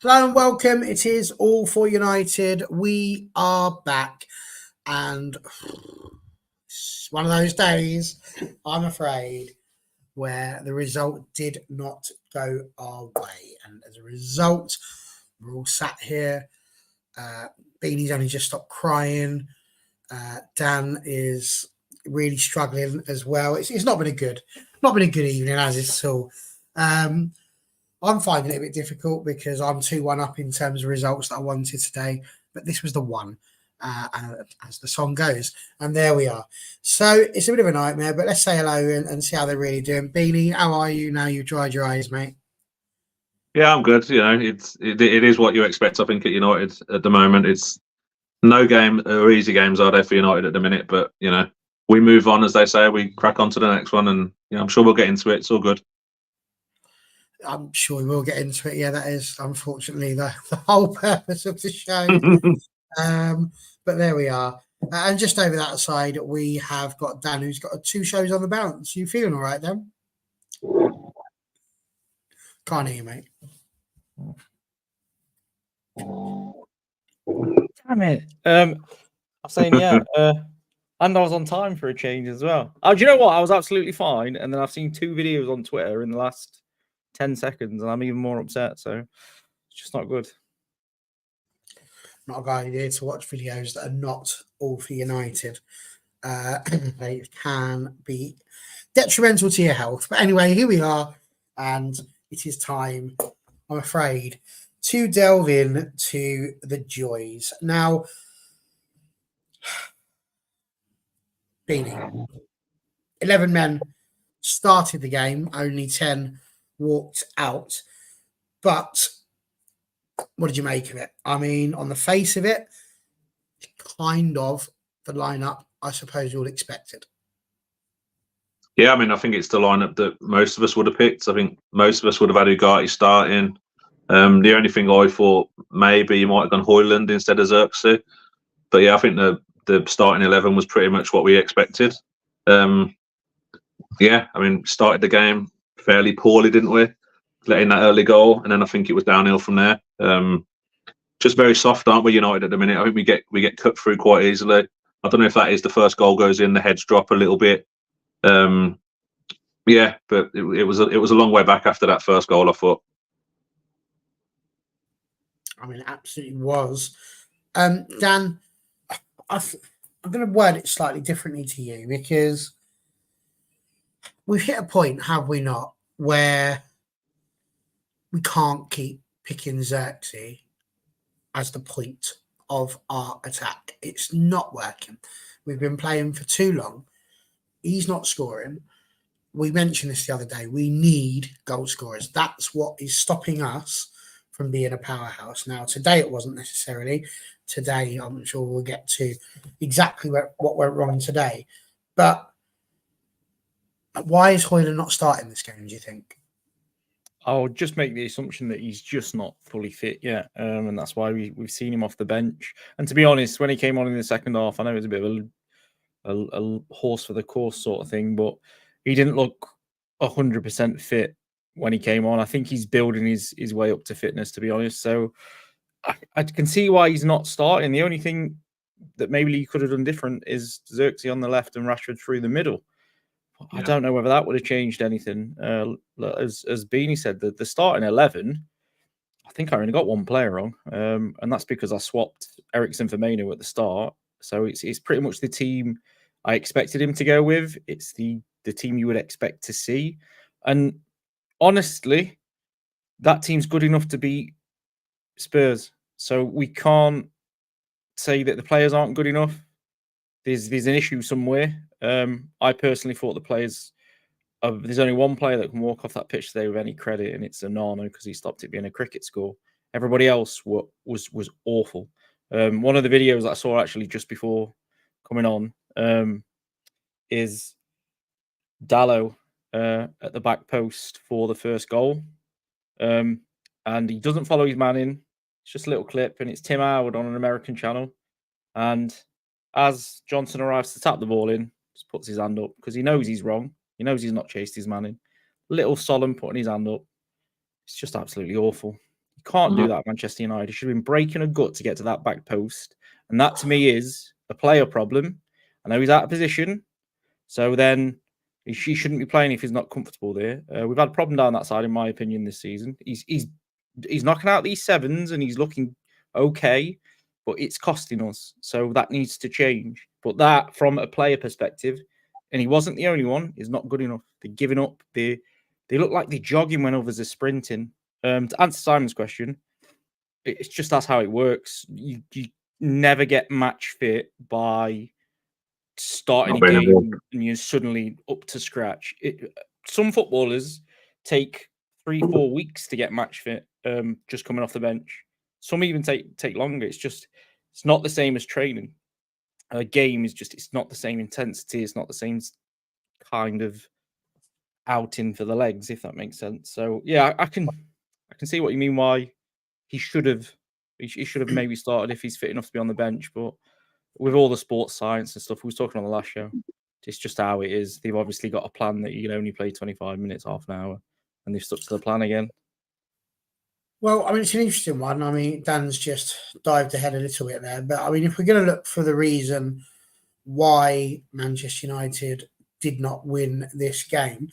Hello and welcome. It is All for United. We are back, and it's one of those days, I'm afraid, where the result did not go our way. And as a result, we're all sat here. Beanie's only just stopped crying. Dan is really struggling as well. It's not been a good evening as it's all. I'm finding it a bit difficult because I'm 2-1 up in terms of results that I wanted today, but this was the one, as the song goes. And there we are. So it's a bit of a nightmare, but let's say hello and see how they're really doing. Beanie, how are you now you've dried your eyes, mate? Yeah, I'm good. It is what you expect. I think at United at the moment, it's no game or easy games are there for United at the minute. But we move on, as they say. We crack on to the next one, and I'm sure we'll get into it. It's all good. I'm sure we will get into it. Yeah, that is unfortunately the whole purpose of the show. But there we are. And just over that side, we have got Dan, who's got 2 shows on the bounce. You feeling all right, Dan? Can't hear you, mate. Damn it. I'm saying, yeah. And I was on time for a change as well. Oh, do you know what? I was absolutely fine. And then I've seen 2 videos on Twitter in the last 10 seconds, and I'm even more upset. So it's just not good. Not a good idea to watch videos that are not all for United. They can be detrimental to your health. But anyway, here we are, and it is time, I'm afraid, to delve into the joys. Now, Beanie, 11 men started the game, only 10 walked out. But what did you make of it? I mean, on the face of it, kind of the lineup I suppose you all expected. Yeah, I mean, I think it's the lineup that most of us would have picked. I think most of us would have had Ugarte starting. The only thing I thought maybe you might have gone Højlund instead of Xerxes. But yeah, I think the starting 11 was pretty much what we expected. Yeah, I mean, started the game fairly poorly, didn't we? Letting that early goal, and then I think it was downhill from there. Just very soft, aren't we, United at the minute? I think we get cut through quite easily. I don't know if that is the first goal goes in, the heads drop a little bit. Yeah, but it was a long way back after that first goal, I thought. I mean, it absolutely was. Dan, I'm going to word it slightly differently to you because we've hit a point, have we not, where we can't keep picking Xerxes as the point of our attack. It's not working. We've been playing for too long. He's not scoring. We mentioned this the other day. We need goal scorers. That's what is stopping us from being a powerhouse. Now, today it wasn't necessarily. Today, I'm sure we'll get to exactly what went wrong today. But why is Højlund not starting this game, do you think? I'll just make the assumption that he's just not fully fit yet. And that's why we've seen him off the bench. And to be honest, when he came on in the second half, I know it was a bit of a horse for the course sort of thing, but he didn't look 100% fit when he came on. I think he's building his way up to fitness, to be honest. So I can see why he's not starting. The only thing that maybe he could have done different is Xerxes on the left and Rashford through the middle. Yeah. I don't know whether that would have changed anything. As Beanie said, the starting 11, I think I only got one player wrong, and that's because I swapped Eriksen for Maino at the start. So it's pretty much the team I expected him to go with. It's the team you would expect to see. And honestly, that team's good enough to beat Spurs. So we can't say that the players aren't good enough. There's an issue somewhere. I personally thought the players... there's only one player that can walk off that pitch today with any credit, and it's Onana because he stopped it being a cricket score. Everybody else was awful. One of the videos that I saw actually just before coming on is Dallo at the back post for the first goal. And he doesn't follow his man in. It's just a little clip, and it's Tim Howard on an American channel. And as Johnson arrives to tap the ball in, just puts his hand up because he knows he's wrong. He knows he's not chased his man in. Little solemn putting his hand up. It's just absolutely awful. You can't do that at Manchester United. He should have been breaking a gut to get to that back post. And that, to me, is a player problem. I know he's out of position. So then he shouldn't be playing if he's not comfortable there. We've had a problem down that side, in my opinion, this season. He's knocking out these sevens and he's looking okay, but it's costing us. So that needs to change. But that, from a player perspective, and he wasn't the only one, is not good enough. They're giving up. They look like they're jogging when others are sprinting. To answer Simon's question, it's just that's how it works. You never get match fit by starting a game and you're suddenly up to scratch. Some footballers take 3-4 weeks to get match fit, just coming off the bench. Some even take longer. It's not the same as training. A game is it's not the same intensity. It's not the same kind of outing for the legs, if that makes sense. So yeah, I can see what you mean. Why he should have maybe started if he's fit enough to be on the bench, but with all the sports science and stuff we was talking on the last show, it's just how it is. They've obviously got a plan that you can only play 25 minutes, half an hour, and they've stuck to the plan again. Well, I mean, it's an interesting one. I mean, Dan's just dived ahead a little bit there. But, I mean, if we're going to look for the reason why Manchester United did not win this game,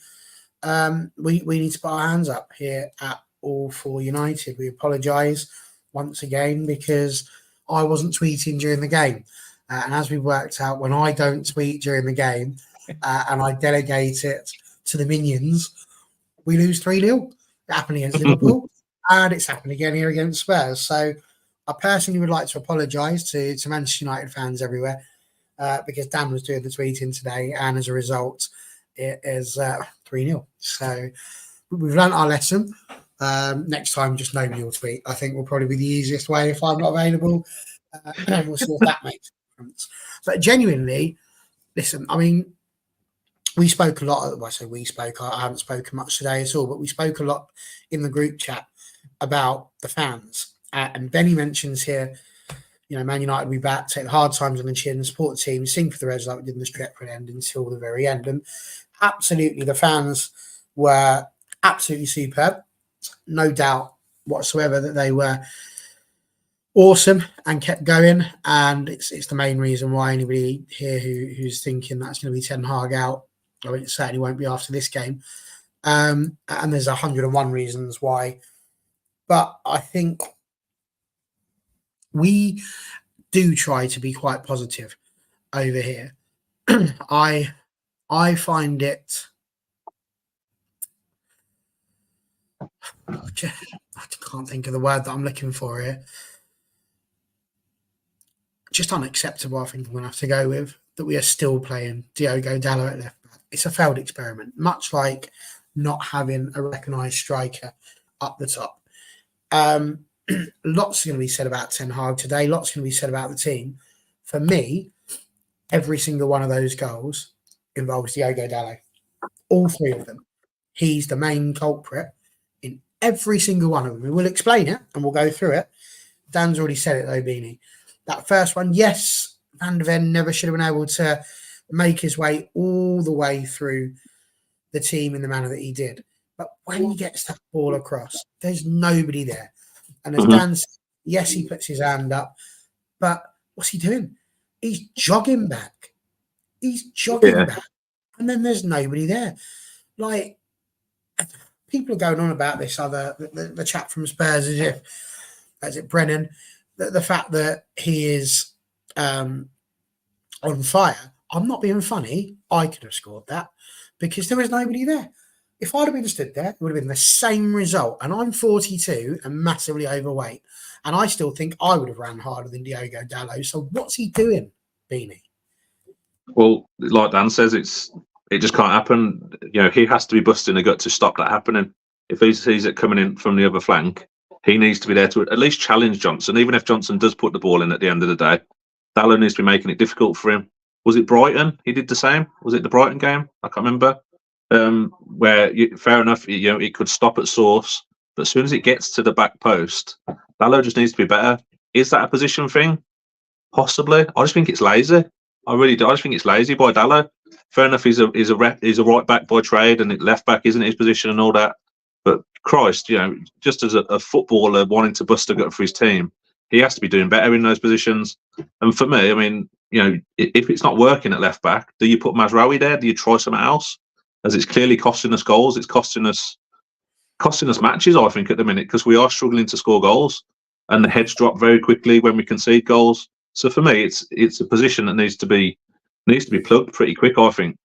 we need to put our hands up here at All For United. We apologise once again because I wasn't tweeting during the game. And as we worked out, when I don't tweet during the game and I delegate it to the minions, we lose 3-0. It happened against Liverpool and it's happened again here against Spurs. So I personally would like to apologise to Manchester United fans everywhere because Dan was doing the tweeting today and as a result, it is 3-0. So we've learnt our lesson. Next time, just nobody will tweet. I think will probably be the easiest way if I'm not available. We'll see if that makes a difference. But genuinely, listen, I mean, we spoke a lot. Well, I say we spoke. I haven't spoken much today at all, but we spoke a lot in the group chat about the fans. And Benny mentions here, Man United will be back, take the hard times on the chin, support the team, sing for the Reds like we did in the Stretford end until the very end. And absolutely, the fans were absolutely superb. No doubt whatsoever that they were awesome and kept going, and it's the main reason why anybody here who's thinking that's going to be Ten Hag out, I mean, it certainly won't be after this game. And there's 101 reasons why, but I think we do try to be quite positive over here. I find it. I can't think of the word that I'm looking for here. Just unacceptable, I think I'm going to have to go with, that we are still playing Diogo Dalot at left back. It's a failed experiment, much like not having a recognised striker up the top. Lots going to be said about Ten Hag today. Lots going to be said about the team. For me, every single one of those goals involves Diogo Dalot. All three of them. He's the main culprit in every single one of them. We will explain it and we'll go through it. Dan's already said it though, Beanie. That first one, yes, Van de Ven never should have been able to make his way all the way through the team in the manner that he did. But when he gets that ball across, there's nobody there. And as Dan said, yes, he puts his hand up, but what's he doing? He's jogging back. He's jogging back. And then there's nobody there. Like, people are going on about this other, the chap from Spurs, as it Brennan, the fact that he is on fire. I'm not being funny. I could have scored that because there was nobody there. If I'd have been stood there, it would have been the same result. And I'm 42 and massively overweight. And I still think I would have ran harder than Diogo Dalot. So what's he doing, Beanie? Well, like Dan says, it just can't happen. He has to be busting a gut to stop that happening. If he sees it coming in from the other flank, he needs to be there to at least challenge Johnson. Even if Johnson does put the ball in at the end of the day, Dalot needs to be making it difficult for him. Was it Brighton? He did the same. Was it the Brighton game? I can't remember. Where fair enough, it could stop at source, but as soon as it gets to the back post, Dalot just needs to be better. Is that a position thing? Possibly. I just think it's lazy. I really do. I just think it's lazy by Dalot. Fair enough, he's a right back by trade, and left back isn't his position and all that. But Christ, just as a footballer wanting to bust a gut for his team, he has to be doing better in those positions. And for me, I mean, if it's not working at left back, do you put Mazraoui there? Do you try something else? As it's clearly costing us goals, it's costing us matches, I think, at the minute, because we are struggling to score goals, and the heads drop very quickly when we concede goals. So for me, it's a position that needs to be plugged pretty quick, I think.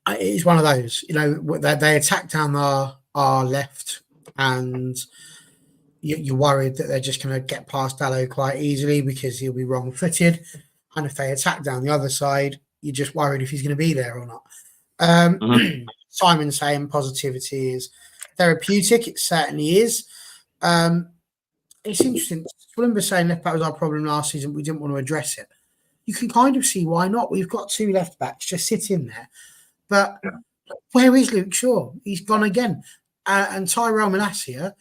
It's one of those, they attack down our left, and you're worried that they're just going to get past Dalot quite easily because he'll be wrong-footed. And if they attack down the other side, you're just worried if he's going to be there or not. Simon saying positivity is therapeutic. It certainly is. It's interesting. Swinburne saying left back was our problem last season. We didn't want to address it. You can kind of see why not. We've got 2 left backs just sitting there. But where is Luke Shaw? He's gone again. And Tyrell Malacia,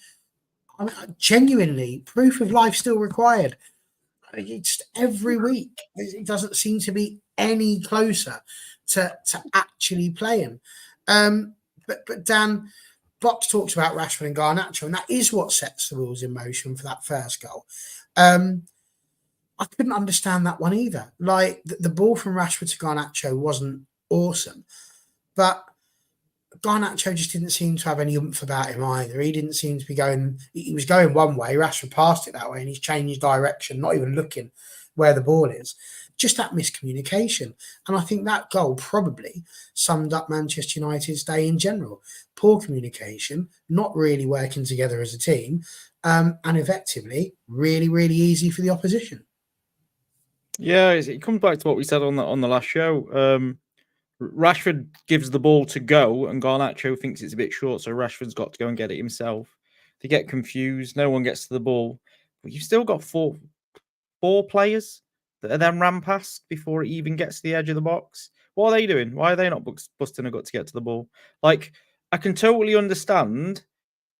I mean, genuinely, proof of life still required. It's every week. It doesn't seem to be any closer to actually playing. But Dan, Box talks about Rashford and Garnacho, and that is what sets the wheels in motion for that first goal. I couldn't understand that one either. Like, the ball from Rashford to Garnacho wasn't awesome, but Garnacho just didn't seem to have any oomph about him either. He didn't seem to be going. He was going one way. Rashford passed it that way, and he's changed direction, not even looking where the ball is. Just that miscommunication. And I think that goal probably summed up Manchester United's day in general. Poor communication, not really working together as a team, and effectively really, really easy for the opposition. Yeah, it comes back to what we said on the last show. Rashford gives the ball to go, and Garnacho thinks it's a bit short, so Rashford's got to go and get it himself. They get confused. No one gets to the ball, but you've still got four players that are then ran past before it even gets to the edge of the box. What are they doing? Why are they not busting a gut to get to the ball? Like, I can totally understand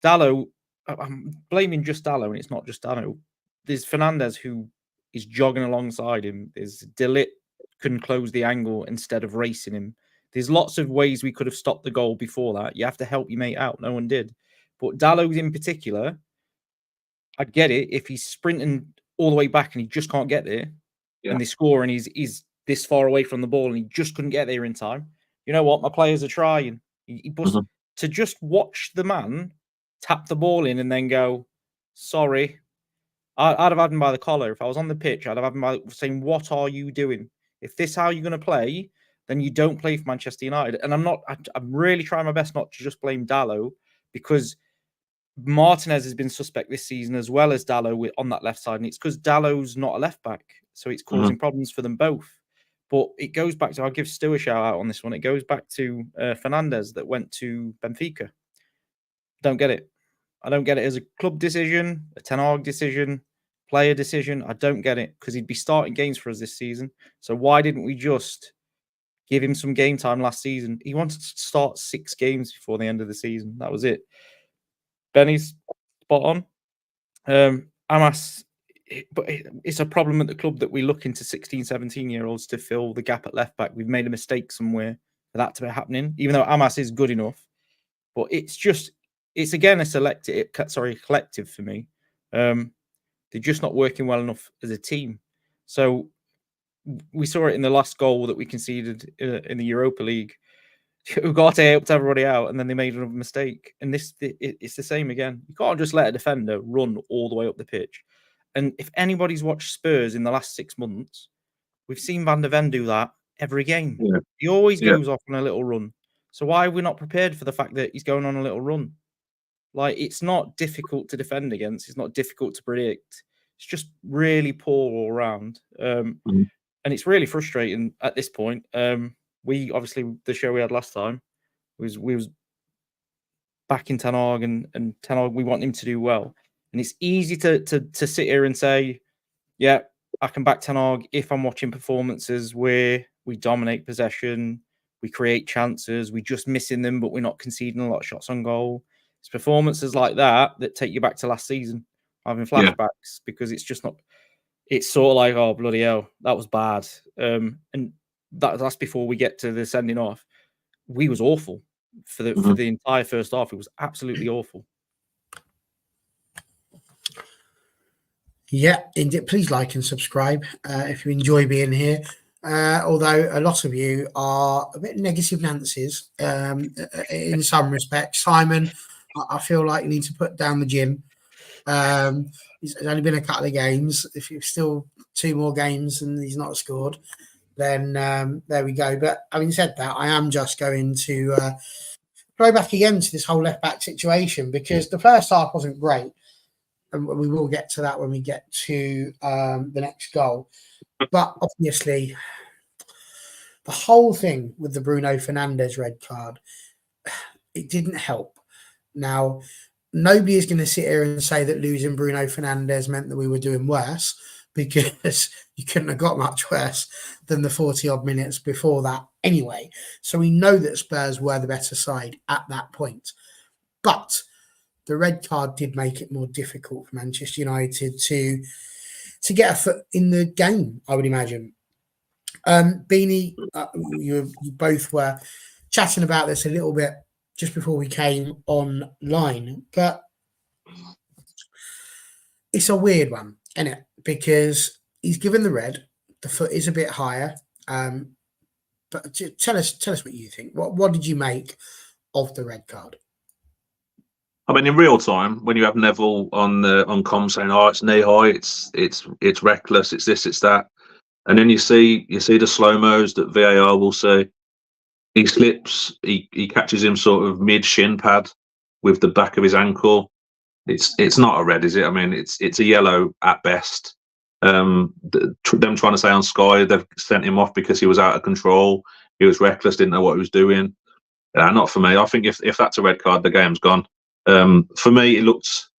Dalot. I'm blaming just Dalot, and it's not just Dalot. There's Fernandez who is jogging alongside him. There's De Ligt can close the angle instead of racing him. There's lots of ways we could have stopped the goal before that. You have to help your mate out. No one did. But Dalot in particular, I get it. If he's sprinting all the way back and he just can't get there, and they score and he's this far away from the ball and he just couldn't get there in time. You know what? My players are trying. To just watch the man tap the ball in and then go, sorry. I'd have had him by the collar. If I was on the pitch, I'd have had him by saying, what are you doing? If this is how you're going to play, then you don't play for Manchester United. And I'm really trying my best not to just blame Dalot, because Martinez has been suspect this season as well as Dalot on that left side. And it's because Dallow's not a left back. So it's causing problems for them both. But it goes back to, I'll give Stu a shout out on this one. It goes back to Fernandez that went to Benfica. Don't get it. I don't get it as a club decision, a Ten Hag decision, player decision. I don't get it, because he'd be starting games for us this season. So why didn't we just give him some game time last season? He wanted to start 6 games before the end of the season. That was it. Benny's spot on. Amas, but it's a problem at the club that we look into 16, 17-year-olds to fill the gap at left back. We've made a mistake somewhere for that to be happening, even though Amas is good enough. But it's again a collective for me. They're just not working well enough as a team. So we saw it in the last goal that we conceded in the Europa League. Ugarte helped everybody out, and then they made another mistake. And it's the same again. You can't just let a defender run all the way up the pitch. And if anybody's watched Spurs in the last 6 months, we've seen Van der Ven do that every game. Yeah. He always goes off on a little run. So why are we not prepared for the fact that he's going on a little run? Like, it's not difficult to defend against. It's not difficult to predict. It's just really poor all around. And it's really frustrating at this point. We obviously, the show we had last time we was backing Ten Hag, and Ten Hag, we want him to do well. And it's easy to sit here and say, yeah, I can back Ten Hag if I'm watching performances where we dominate possession, we create chances, we're just missing them, but we're not conceding a lot of shots on goal. It's performances like that take you back to last season, having flashbacks, because it's just not. It's sort of like, oh, bloody hell, that was bad. And that's before we get to the sending off. We was awful. for the entire first half. It was absolutely awful. Yeah, indeed. Please like and subscribe if you enjoy being here. Although a lot of you are a bit negative Nancy's in some respects. Simon, I feel like you need to put down the gym. It's only been a couple of games. If you've still 2 more games and he's not scored, then there we go. But having said that, I am just going to go back again to this whole left back situation, because the first half wasn't great. And we will get to that when we get to the next goal. But obviously, the whole thing with the Bruno Fernandes red card, it didn't help. Now, nobody is going to sit here and say that losing Bruno Fernandes meant that we were doing worse, because you couldn't have got much worse than the 40-odd minutes before that anyway. So we know that Spurs were the better side at that point. But the red card did make it more difficult for Manchester United to get a foot in the game, I would imagine. Beanie, you both were chatting about this a little bit just before we came online, but it's a weird one, isn't it? Because he's given the red, the foot is a bit higher. But tell us what you think. What did you make of the red card? I mean, in real time, when you have Neville on comms saying, "Oh, it's knee high, it's reckless, it's this, it's that," and then you see the slow-mos that VAR will say, he slips, he catches him sort of mid shin pad with the back of his ankle. It's not a red, is it? I mean, it's a yellow at best. Them trying to say on Sky they've sent him off because he was out of control, he was reckless, didn't know what he was doing. Not for me. I think if that's a red card, the game's gone. For me, it looked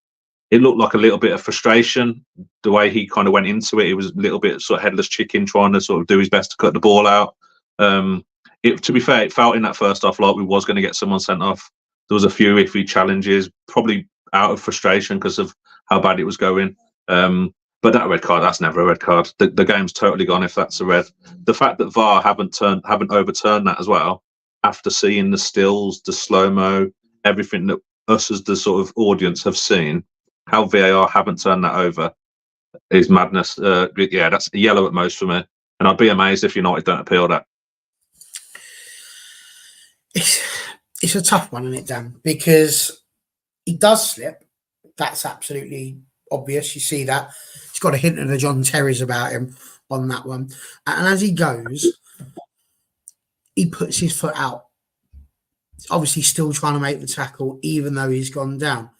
like a little bit of frustration the way he kind of went into it. It was a little bit sort of headless chicken, trying to sort of do his best to cut the ball out. To be fair, it felt in that first half like we was going to get someone sent off. There was a few iffy challenges, probably out of frustration because of how bad it was going. But that red card, that's never a red card. The game's totally gone if that's a red. The fact that VAR haven't overturned that as well, after seeing the stills, the slow-mo, everything that us as the sort of audience have seen, how VAR haven't turned that over is madness. Yeah, that's a yellow at most for me. And I'd be amazed if United don't appeal that. It's a tough one, isn't it, Dan? Because he does slip. That's absolutely obvious. You see that. He's got a hint of the John Terry's about him on that one. And as he goes, he puts his foot out. He's obviously still trying to make the tackle, even though he's gone down.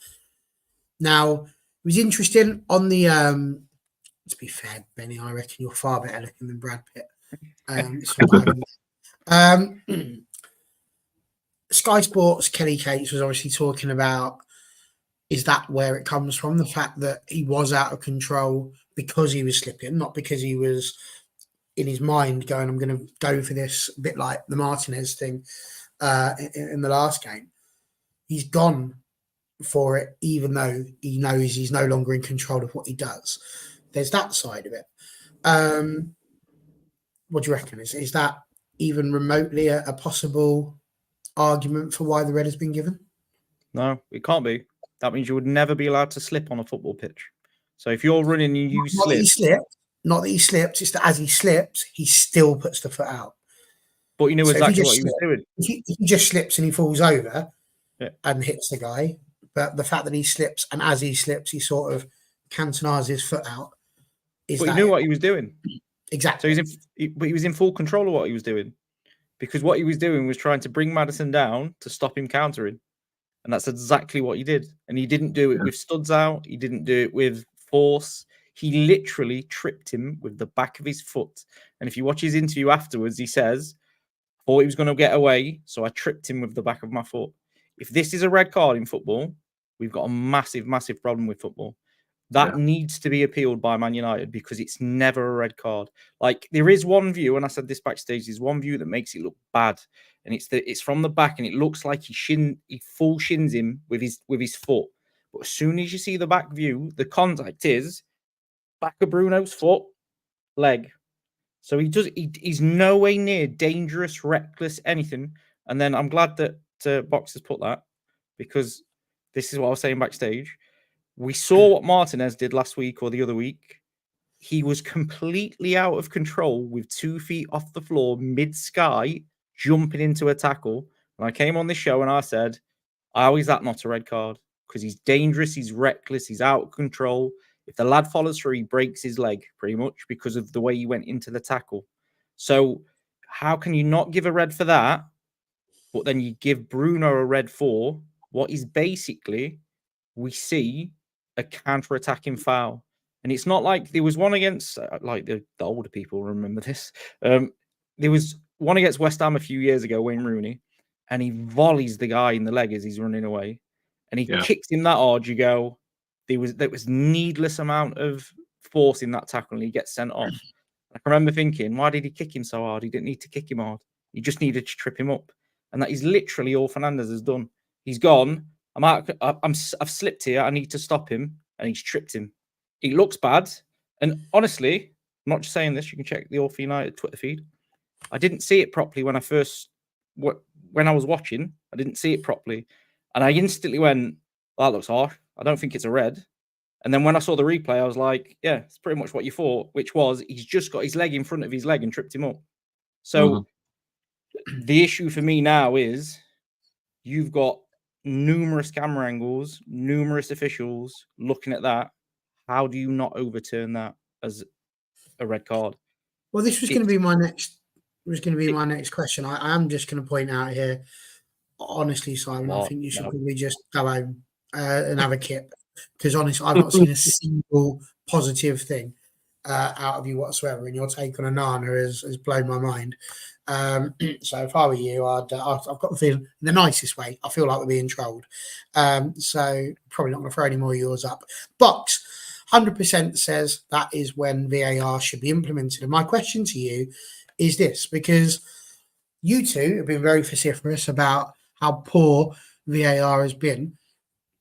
Now, it was interesting on the... to be fair, Benny, I reckon you're far better looking than Brad Pitt. Sky Sports, Kelly Cates was obviously talking about, is that where it comes from? The fact that he was out of control because he was slipping, not because he was in his mind going, I'm going to go for this, a bit like the Martinez thing in the last game. He's gone for it, even though he knows he's no longer in control of what he does. There's that side of it. What do you reckon? Is that even remotely a possible argument for why the red has been given? No, it can't be. That means you would never be allowed to slip on a football pitch. So if you're running and you slip... Not that he slipped, it's that as he slips, he still puts the foot out. But you know exactly what he was doing. If he just slips and he falls over and hits the guy, but the fact that he slips and as he slips, he sort of cantonars his foot out. But he knew what he was doing. Exactly. So he was in full control of what he was doing, because what he was doing was trying to bring Maddison down to stop him countering. And that's exactly what he did. And he didn't do it with studs out. He didn't do it with force. He literally tripped him with the back of his foot. And if you watch his interview afterwards, he says, I thought he was going to get away, so I tripped him with the back of my foot. If this is a red card in football, we've got a massive, massive problem with football. That needs to be appealed by Man United, because it's never a red card. Like, there is one view, and I said this backstage, there's one view that makes it look bad. And it's from the back, and it looks like he full shins him with his foot. But as soon as you see the back view, the contact is back of Bruno's foot, leg. So he's no way near dangerous, reckless, anything. And then I'm glad that Box has put that, because this is what I was saying backstage. We saw what Martinez did last week or the other week. He was completely out of control with 2 feet off the floor, mid-sky, jumping into a tackle. And I came on this show and I said, how is that not a red card? Because he's dangerous, he's reckless, he's out of control. If the lad follows through, he breaks his leg pretty much because of the way he went into the tackle. So how can you not give a red for that, but then you give Bruno a red for what is basically, we see, a counter-attacking foul? And it's not like there was one against, like the older people remember this. There was one against West Ham a few years ago, Wayne Rooney, and he volleys the guy in the leg as he's running away, and he kicks him that hard. You go, there was needless amount of force in that tackle, and he gets sent off. I can remember thinking, why did he kick him so hard? He didn't need to kick him hard. He just needed to trip him up, and that is literally all Fernandez has done. He's gone. I've slipped here. I need to stop him, and he's tripped him. It looks bad, and honestly, I'm not just saying this. You can check the All for United Twitter feed. I didn't see it properly when I was watching. I didn't see it properly, and I instantly went, "That looks harsh. I don't think it's a red." And then when I saw the replay, I was like, "Yeah, it's pretty much what you thought," which was he's just got his leg in front of his leg and tripped him up. So the issue for me now is you've got numerous camera angles, numerous officials looking at that. How do you not overturn that as a red card? Well, this was going to be my next. My next question. I am just going to point out here, honestly, Simon. I think you should probably just go home and have a kip, because honestly, I've not seen a single positive thing out of you whatsoever. And your take on Onana has blown my mind. So if I were you, I've got the feeling, in the nicest way, I feel like we're being trolled. So probably not going to throw any more of yours up. Box 100% says that is when VAR should be implemented. And my question to you is this, because you two have been very vociferous about how poor VAR has been.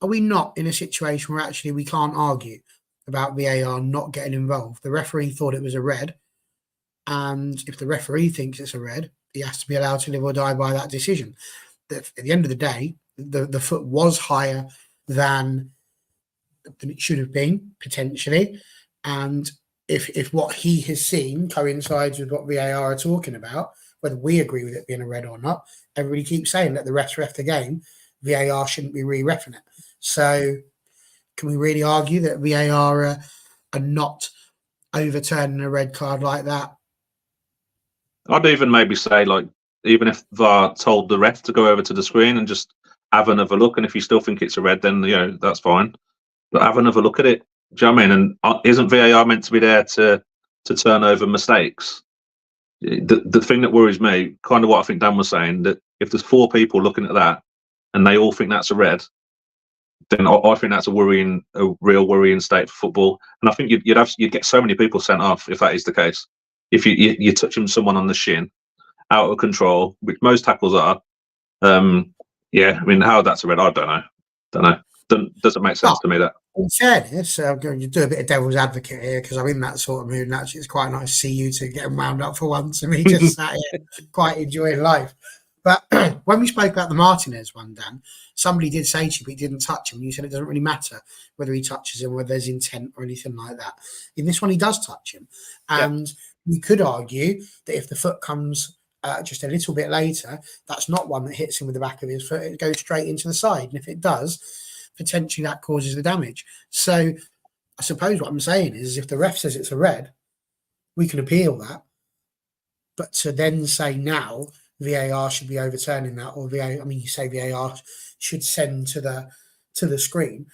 Are we not in a situation where actually we can't argue about VAR not getting involved? The referee thought it was a red. And if the referee thinks it's a red, he has to be allowed to live or die by that decision. At the end of the day, the foot was higher than it should have been, potentially. And if what he has seen coincides with what VAR are talking about, whether we agree with it being a red or not, everybody keeps saying that the refs ref the game, VAR shouldn't be re-reffing it. So can we really argue that VAR are not overturning a red card like that? I'd even maybe say, like, even if VAR told the ref to go over to the screen and just have another look, and if you still think it's a red, then that's fine. But have another look at it. Do you know what I mean? And isn't VAR meant to be there to turn over mistakes? The thing that worries me, kind of what I think Dan was saying, that if there's 4 people looking at that and they all think that's a red, then I think that's a real worrying state for football. And I think you'd get so many people sent off if that is the case. If you're touching someone on the shin, out of control, which most tackles are, yeah, I mean, how that's a red, I don't know. Doesn't make sense to me, that. In fairness, I'm going to do a bit of devil's advocate here, because I'm in that sort of mood, and actually it's quite nice to see you two getting wound up for once, and me just sat here quite enjoying life. But when we spoke about the Martinez one, Dan, somebody did say to you, but he didn't touch him. You said it doesn't really matter whether he touches him, whether there's intent or anything like that. In this one, he does touch him. And we could argue that if the foot comes just a little bit later, that's not one that hits him with the back of his foot. It goes straight into the side. And if it does, potentially that causes the damage. So I suppose what I'm saying is, if the ref says it's a red, we can appeal that. But to then say now VAR should be overturning that, or you say VAR should send to the screen,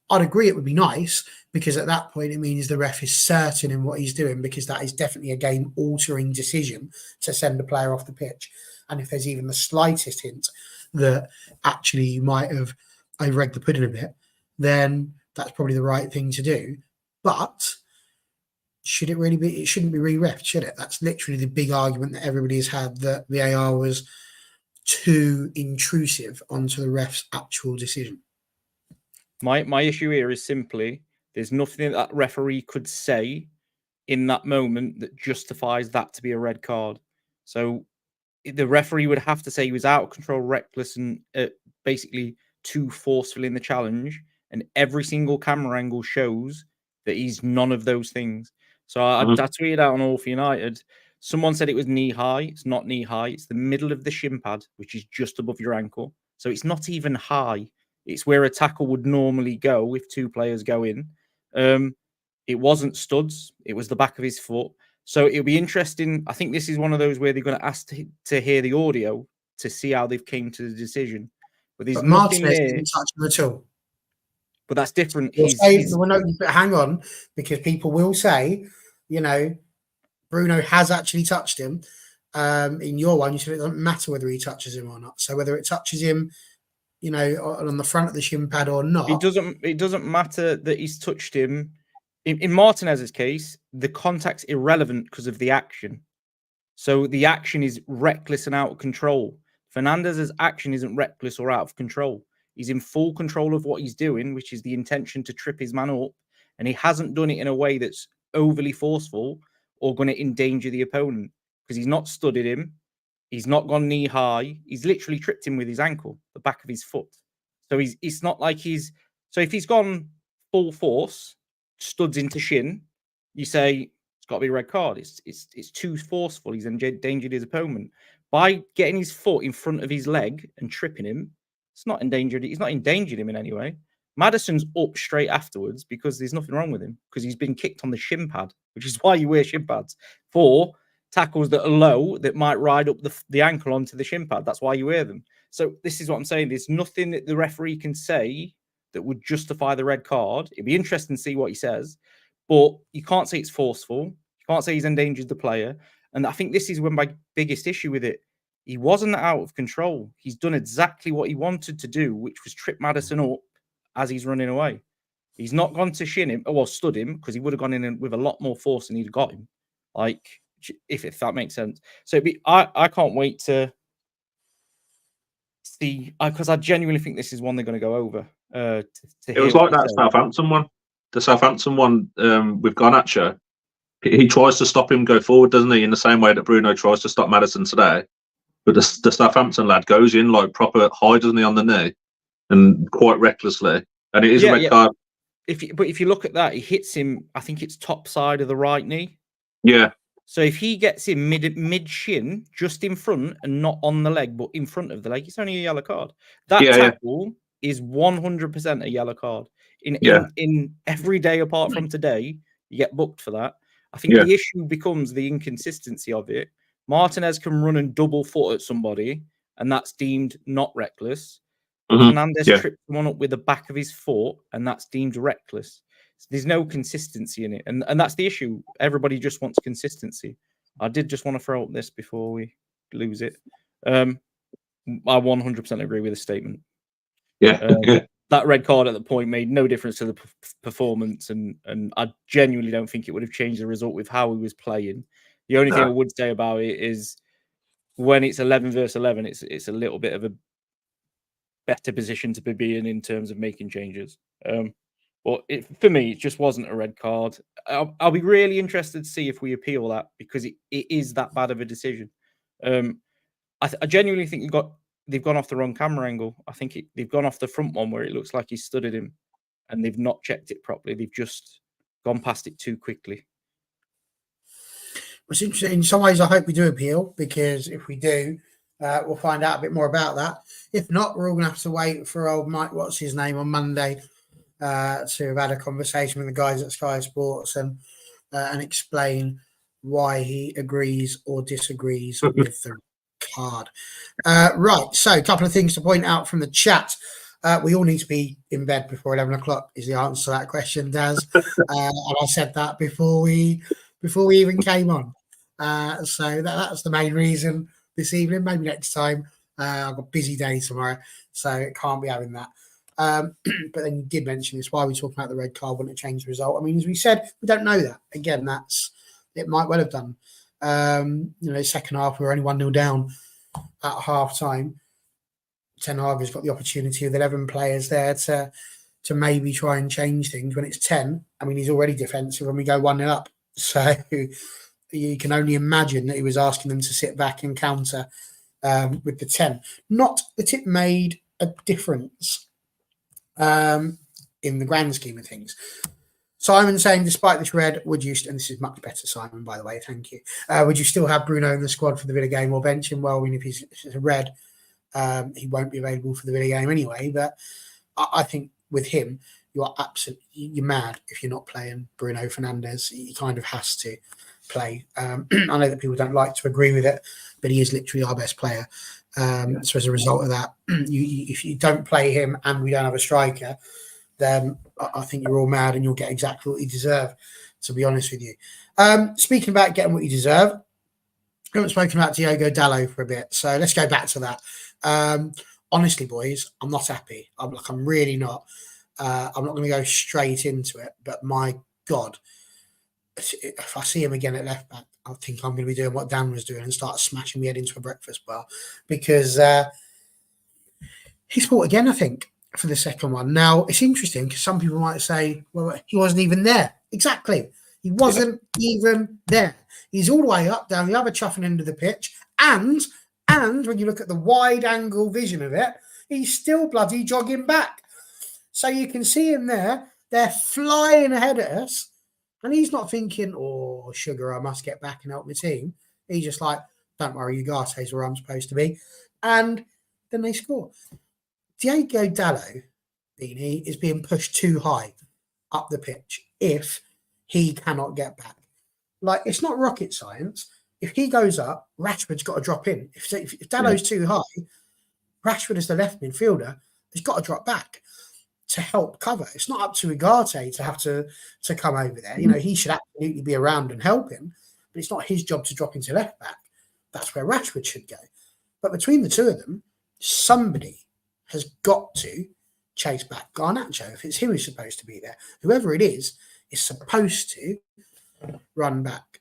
I'd agree it would be nice, because at that point it means the ref is certain in what he's doing, because that is definitely a game-altering decision to send a player off the pitch. And if there's even the slightest hint that actually you might have over-egged the pudding a bit, then that's probably the right thing to do. But should it really be? It shouldn't be re-reffed, should it? That's literally the big argument that everybody has had, that VAR was too intrusive onto the ref's actual decision. My issue here is simply there's nothing that referee could say in that moment that justifies that to be a red card. So the referee would have to say he was out of control, reckless, and basically too forceful in the challenge. And every single camera angle shows that he's none of those things. So I tweeted out on All for United. Someone said it was knee high. It's not knee high. It's the middle of the shin pad, which is just above your ankle. So it's not even high. It's where a tackle would normally go if two players go in. It wasn't studs. It was the back of his foot. So it'll be interesting. I think this is one of those where they're going to ask to hear the audio to see how they've came to the decision. But there's nothing Martinez there. didn't touch him at all. But that's different. Hang on, because people will say, Bruno has actually touched him. In your one, you said it doesn't matter whether he touches him or not. So whether it touches him, on the front of the shin pad or not, it doesn't matter that he's touched him. In Martinez's case, the contact's irrelevant because of the action. So the action is reckless and out of control. Fernandez's action isn't reckless or out of control. He's in full control of what he's doing, which is the intention to trip his man up. And he hasn't done it in a way that's overly forceful or going to endanger the opponent because he's not studded him. He's not gone knee high. He's literally tripped him with his ankle, the back of his foot. So it's not like so if he's gone full force, studs into shin, you say it's got to be a red card. It's too forceful. He's endangered his opponent. By getting his foot in front of his leg and tripping him, it's not endangered. He's not endangered him in any way. Madison's up straight afterwards because there's nothing wrong with him because he's been kicked on the shin pad, which is why you wear shin pads for tackles that are low that might ride up the ankle onto the shin pad. That's why you wear them. So this is what I'm saying. There's nothing that the referee can say that would justify the red card. It'd be interesting to see what he says, but you can't say it's forceful. You can't say he's endangered the player. And I think this is when my biggest issue with it. He wasn't out of control. He's done exactly what he wanted to do, which was trip Madison up as he's running away. He's not gone to shin him, or stud him, because he would have gone in with a lot more force than he'd got him. Like, if that makes sense. So I can't wait to see, because I genuinely think this is one they're going to go over. It was like that Southampton one. The Southampton one with Garnacho. He tries to stop him go forward, doesn't he? In the same way that Bruno tries to stop Maddison today. But the Southampton lad goes in like proper high, doesn't he, on the knee, and quite recklessly. And it is a red card. If you look at that, he hits him. I think it's top side of the right knee. Yeah. So if he gets him mid shin, just in front and not on the leg, but in front of the leg, it's only a yellow card. That tackle is 100% a yellow card. In every day apart from today, you get booked for that. I think the issue becomes the inconsistency of it. Martinez can run and double foot at somebody, and that's deemed not reckless. Fernandez tripped one up with the back of his foot, and that's deemed reckless. So there's no consistency in it, and that's the issue. Everybody just wants consistency. I did just want to throw up this before we lose it. I 100% agree with the statement. That red card at the point made no difference to the performance, and I genuinely don't think it would have changed the result with how he was playing. The only thing I would say about it is when it's 11 versus 11, it's a little bit of a better position to be in terms of making changes. But for me, it just wasn't a red card. I'll be really interested to see if we appeal that because it is that bad of a decision. I genuinely think they've gone off the wrong camera angle. I think they've gone off the front one where it looks like he studded him, and they've not checked it properly. They've just gone past it too quickly. It's interesting. In some ways, I hope we do appeal because if we do, we'll find out a bit more about that. If not, we're all going to have to wait for old Mike, what's his name, on Monday to have had a conversation with the guys at Sky Sports and explain why he agrees or disagrees with the card. Right, so a couple of things to point out from the chat. We all need to be in bed before 11 o'clock is the answer to that question, Daz. And I said that before we even came on. So that's the main reason this evening. Maybe next time. I've got a busy day tomorrow, so it can't be having that. But then you did mention this. Why are we talking about the red card? Wouldn't it change the result? I mean, as we said, we don't know that. Again, it might well have done. Second half, we were only 1-0 down at half time. Ten Hag has got the opportunity with 11 players there to maybe try and change things. When it's 10, I mean, he's already defensive when we go 1-0 up. So you can only imagine that he was asking them to sit back and counter with the 10. Not that it made a difference in the grand scheme of things. Simon saying, despite this red, would you, and this is much better, Simon, by the way, thank you. Would you still have Bruno in the squad for the Villa game or bench him? Well, I mean, if he's a red, he won't be available for the Villa game anyway. But I think with him, you're mad if you're not playing Bruno Fernandes. He kind of has to play. I know that people don't like to agree with it, but he is literally our best player. So as a result of that, if you don't play him and we don't have a striker, then I think you're all mad and you'll get exactly what you deserve, to be honest with you. Speaking about getting what you deserve, we haven't spoken about Diogo Dalot for a bit, so let's go back to that. Honestly, boys, I'm not happy. I'm really not. I'm not going to go straight into it, but my God, if I see him again at left back, I think I'm going to be doing what Dan was doing and start smashing my head into a breakfast bar, because he's fought again, I think, for the second one. Now, it's interesting because some people might say, well, he wasn't even there. Exactly. He wasn't even there. He's all the way up down the other chuffing end of the pitch. And when you look at the wide angle vision of it, he's still bloody jogging back. So you can see him there. They're flying ahead of us. And he's not thinking, oh, sugar, I must get back and help my team. He's just like, don't worry, Ugarte's where I'm supposed to be. And then they score. Diogo Dalot, Beanie, is being pushed too high up the pitch if he cannot get back. Like, it's not rocket science. If he goes up, Rashford's got to drop in. If Dalot's too high, Rashford as the left midfielder has got to drop back to help cover. It's not up to Ugarte to have to come over there. You know, he should absolutely be around and help him, but it's not his job to drop into left back. That's where Rashford should go. But between the two of them, somebody has got to chase back Garnacho. If it's him who's supposed to be there, whoever it is supposed to run back.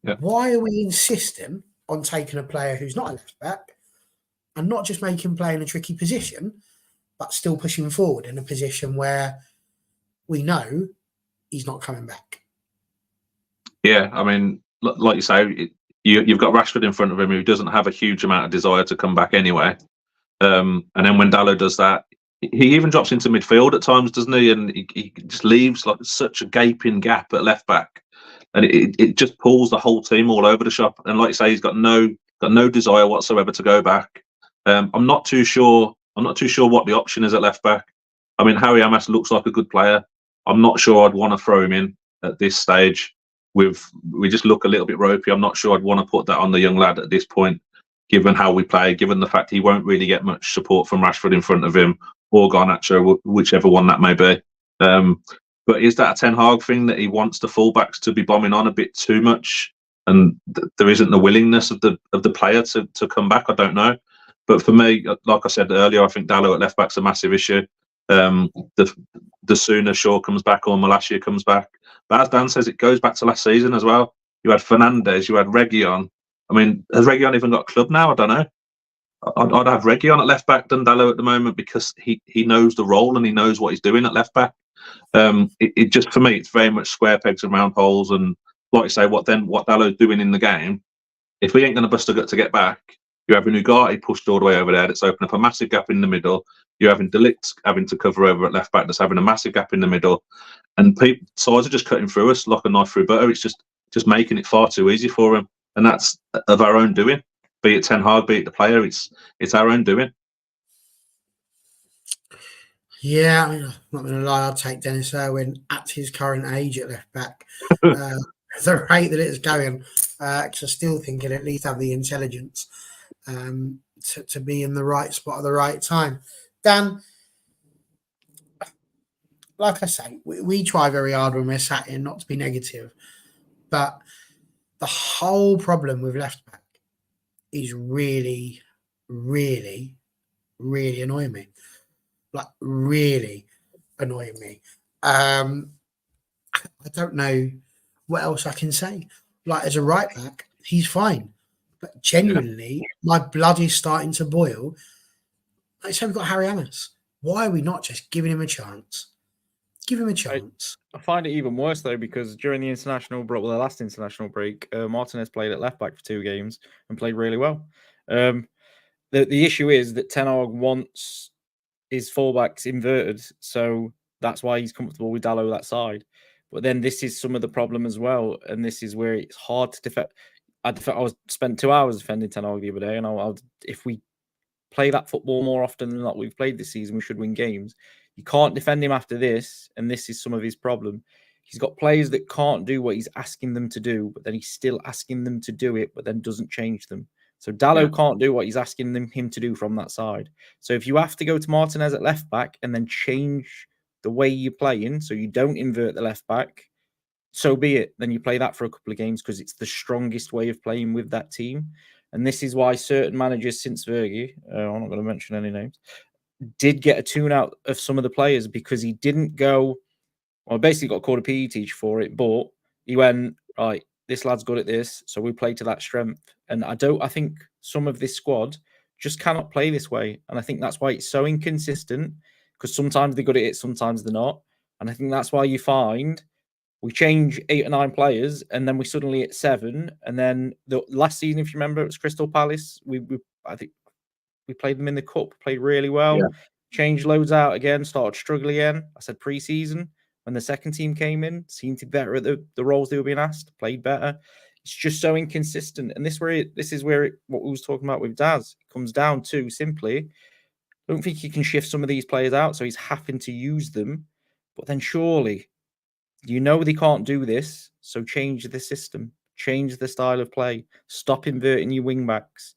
Yeah. Why are we insisting on taking a player who's not a left back and not just make him play in a tricky position, but still push him forward in a position where we know he's not coming back? Yeah, I mean, like you say, you've got Rashford in front of him who doesn't have a huge amount of desire to come back anyway. And then when Dalot does that, he even drops into midfield at times, doesn't he? And he just leaves like such a gaping gap at left back, and it just pulls the whole team all over the shop. And like you say, he's got no desire whatsoever to go back. I'm not too sure what the option is at left back. I mean, Harry Amas looks like a good player. I'm not sure I'd want to throw him in at this stage. We just look a little bit ropey. I'm not sure I'd want to put that on the young lad at this point, given how we play, given the fact he won't really get much support from Rashford in front of him or Garnacho, whichever one that may be. But is that a Ten Hag thing that he wants the fullbacks to be bombing on a bit too much, and there isn't the willingness of the player to come back? I don't know. But for me, like I said earlier, I think Dalot at left back's a massive issue. The sooner Shaw comes back or Malacia comes back. But as Dan says, it goes back to last season as well. You had Fernandes, you had Reguilon. I mean, has Reguilon even got a club now? I don't know. I'd have Reguilon at left back than Dalot at the moment, because he knows the role and he knows what he's doing at left back. It just, for me, it's very much square pegs and round holes. And like you say, what Dalot's doing in the game, if we ain't going to bust a gut to get back, you're having Ugarte pushed all the way over there. That's opened up a massive gap in the middle. You're having De Ligt having to cover over at left back. That's having a massive gap in the middle. And sides are just cutting through us like a knife through butter. It's just making it far too easy for him. And that's of our own doing. Be it Ten Hag, be it the player, it's our own doing. Yeah, I mean, I'm not going to lie, I'd take Dennis Irwin at his current age at left back. The rate that it's going, because I still think he'd at least have the intelligence to be in the right spot at the right time. Dan, like I say, we try very hard when we're sat in not to be negative, but the whole problem with left back is really, really, really annoying me. Like, really annoying me. I don't know what else I can say. Like, as a right back, he's fine. But genuinely, my blood is starting to boil. Like, so we've got Harry Amas. Why are we not just giving him a chance? Give him a chance. I find it even worse, though, because during the international break, the last international break, Martinez played at left back for 2 games and played really well. The issue is that Ten Hag wants his fullbacks inverted, so that's why he's comfortable with Dalot that side. But then this is some of the problem as well, and this is where it's hard to defend. I spent 2 hours defending Ten Hag the other day, and if we play that football more often than not we've played this season, we should win games. You can't defend him after this, and this is some of his problem. He's got players that can't do what he's asking them to do, but then he's still asking them to do it, but then doesn't change them. So Dalot can't do what he's asking him to do from that side. So if you have to go to Martinez at left back and then change the way you're playing, so you don't invert the left back, so be it. Then you play that for a couple of games because it's the strongest way of playing with that team. And this is why certain managers since Fergie, I'm not going to mention any names, did get a tune out of some of the players because he didn't go, well, basically got called a PE teacher for it, but he went, right, this lad's good at this, so we play to that strength. And I think some of this squad just cannot play this way. And I think that's why it's so inconsistent, because sometimes they're good at it, sometimes they're not. And I think that's why you find we change 8 or 9 players, and then we suddenly at 7. And then the last season, if you remember, it was Crystal Palace. I think we played them in the cup, played really well. Yeah. Changed loads out again, started struggling again. I said pre-season when the second team came in, seemed to be better at the roles they were being asked, played better. It's just so inconsistent, and this is where what we was talking about with Daz. It comes down to simply, I don't think he can shift some of these players out, so he's having to use them. But then surely, they can't do this, so change the system, change the style of play, stop inverting your wing backs,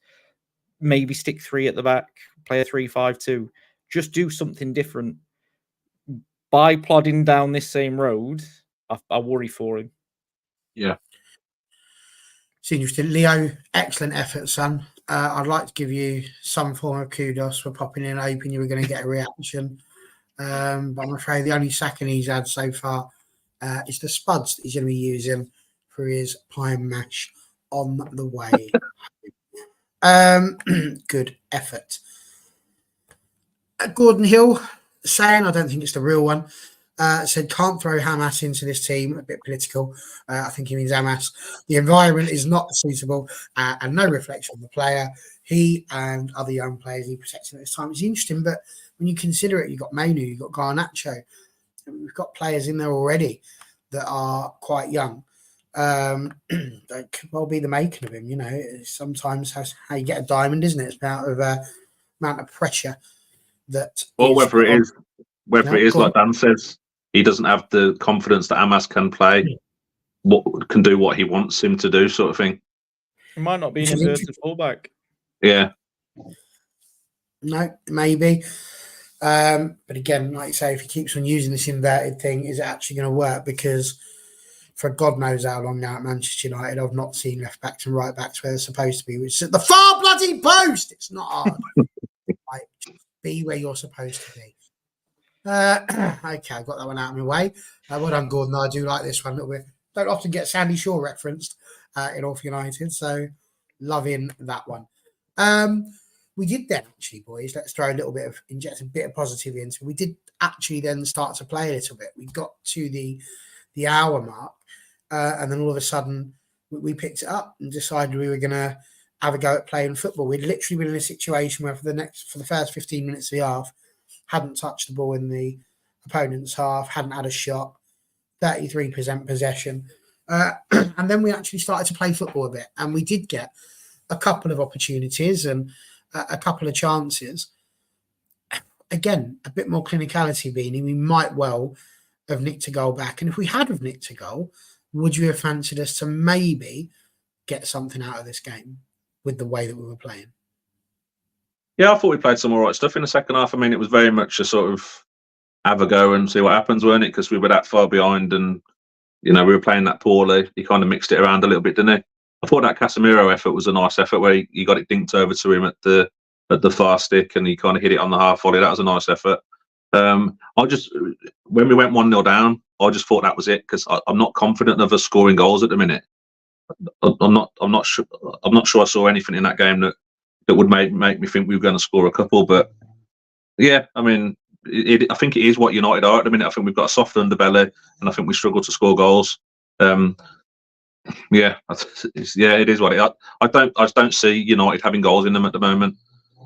maybe stick 3 at the back, play a 3-5-2, just do something different. By plodding down this same road, I worry for him. Yeah. It's interesting. Leo, excellent effort, son. I'd like to give you some form of kudos for popping in, hoping you were going to get a reaction. But I'm afraid the only sacking he's had so far is the spuds that he's going to be using for his pie and mash on the way. Good effort. Gordon Hill saying, I don't think it's the real one, said can't throw Hamas into this team. A bit political. I think he means Hamas. The environment is not suitable and no reflection on the player. He and other young players he protecting at this time. It's interesting, but when you consider it, you've got Manu, you've got Garnacho. We've got players in there already that are quite young. That could well be the making of him. Sometimes that's how you get a diamond, isn't it? It's about amount of pressure that. Or whether it is like Dan says, he doesn't have the confidence that Hamas can play, can do what he wants him to do, sort of thing. He might not be an inverted fullback. Yeah. No, maybe. But again, like you say, if he keeps on using this inverted thing, is it actually going to work? Because for God knows how long now at Manchester United, I've not seen left backs and right backs where they're supposed to be, which is at the far bloody post. It's not hard. Be where you're supposed to be. Okay, I've got that one out of my way. Well done, Gordon. I do like this one a little bit. Don't often get Sandy Shaw referenced in All for United, so loving that one. We did then actually, boys. Let's inject a bit of positivity into it. We did actually then start to play a little bit. We got to the hour mark, and then all of a sudden we picked it up and decided we were going to have a go at playing football. We'd literally been in a situation where for the first 15 minutes of the half, hadn't touched the ball in the opponent's half, hadn't had a shot, 33% possession, and then we actually started to play football a bit, and we did get a couple of opportunities and a couple of chances. Again, a bit more clinicality, Beanie. We might well have nicked a goal back. And if we had have nicked a goal, would you have fancied us to maybe get something out of this game with the way that we were playing? Yeah, I thought we played some all right stuff in the second half. I mean, it was very much a sort of have a go and see what happens, weren't it? Because we were that far behind and, we were playing that poorly. He kind of mixed it around a little bit, didn't he? I thought that Casemiro effort was a nice effort where he got it dinked over to him at the far stick and he kind of hit it on the half volley. That was a nice effort. When we went 1-0 down, I just thought that was it because I'm not confident of us scoring goals at the minute. I'm not sure I saw anything in that game that would make me think we were going to score a couple. But yeah, I mean, I think it is what United are at the minute. I think we've got a soft underbelly, and I think we struggle to score goals. Yeah, it is what it. I just don't see United having goals in them at the moment,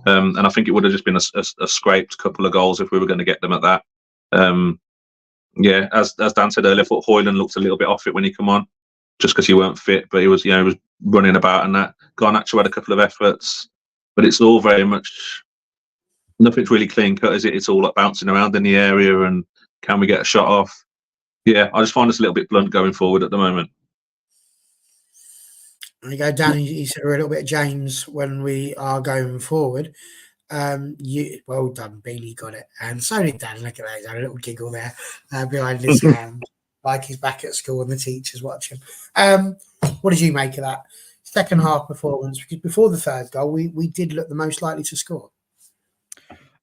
and I think it would have just been a scraped couple of goals if we were going to get them at that. Yeah, as Dan said earlier, I thought Højlund looked a little bit off it when he come on, just because he weren't fit, but he was running about and that. Garnacho had a couple of efforts, but it's all very much nothing's really clean cut, is it? It's all like bouncing around in the area and can we get a shot off? Yeah, I just find us a little bit blunt going forward at the moment. There you go, Dan. You said we're a little bit James when we are going forward. Well done, Beanie got it, and so did Dan. Look at that, he's had a little giggle there behind his hand, like he's back at school and the teacher's watching. What did you make of that second half performance? Because before the third goal, we did look the most likely to score.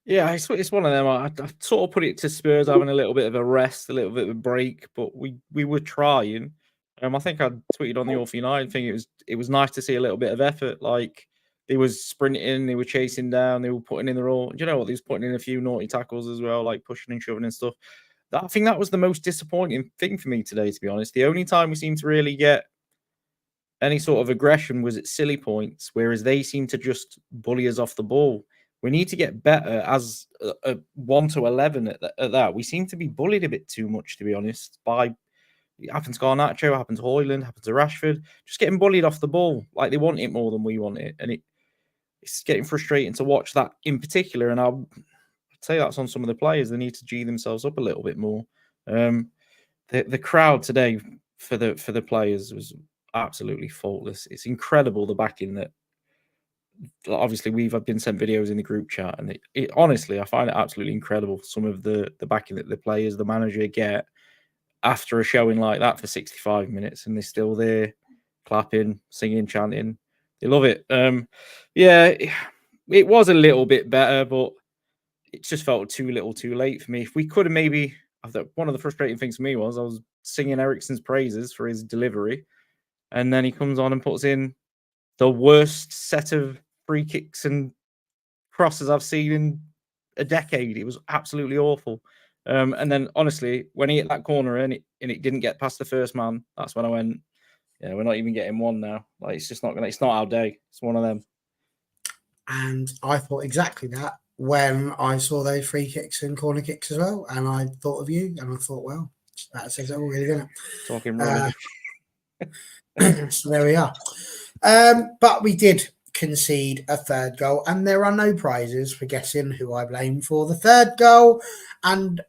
Yeah, it's one of them. I sort of put it to Spurs having a little bit of a rest, a little bit of a break, but we were trying. I think I tweeted on the All for United thing. It was nice to see a little bit of effort. Like they was sprinting, they were chasing down, they were putting in the role. Do you know what? They was putting in a few naughty tackles as well, like pushing and shoving and stuff. I think that was the most disappointing thing for me today, to be honest. The only time we seemed to really get any sort of aggression was at silly points, whereas they seem to just bully us off the ball. We need to get better as a 1 to 11 at that. We seem to be bullied a bit too much, to be honest, by it happened to Garnacho, happened to Højlund, happened to Rashford, just getting bullied off the ball. Like they want it more than we want it. And it's getting frustrating to watch that in particular. And I'd say that's on some of the players. They need to G themselves up a little bit more. The crowd today for the players was absolutely faultless. It's incredible the backing that obviously we've been sent videos in the group chat, and it honestly, I find it absolutely incredible some of the backing that the players, the manager get after a showing like that for 65 minutes, and they're still there clapping, singing, chanting. They love it. Yeah, it was a little bit better, but it just felt too little too late for me. If we could have maybe, one of the frustrating things for me was I was singing Eriksen's praises for his delivery, and then he comes on and puts in the worst set of free kicks and crosses I've seen in a decade. It was absolutely awful. And then, honestly, when he hit that corner and it didn't get past the first man, that's when I went, yeah, we're not even getting one now. Like, it's just not it's not our day. It's one of them. And I thought exactly that when I saw those free kicks and corner kicks as well. And I thought of you, and I thought, well, that says it all, really, doesn't it? Talking rubbish. So there we are. But we did concede a third goal, and there are no prizes for guessing who I blame for the third goal, and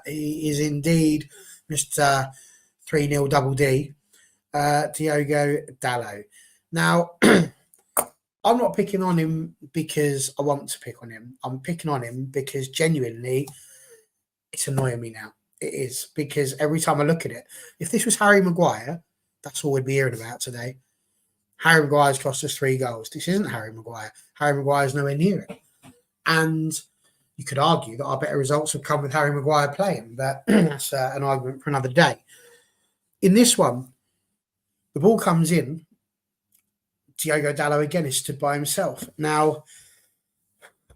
he is indeed Mr. 3-0 double D, Diogo Dalot. Now, I'm not picking on him because I want to pick on him. I'm picking on him because genuinely it's annoying me now. It is, because every time I look at it, if this was Harry Maguire, that's all we'd be hearing about today. Harry Maguire's cost us 3 goals. This isn't Harry Maguire. Harry Maguire's nowhere near it. And you could argue that our better results have come with Harry Maguire playing, but that's an argument for another day. In this one, the ball comes in. Diogo Dalot again is stood by himself. Now,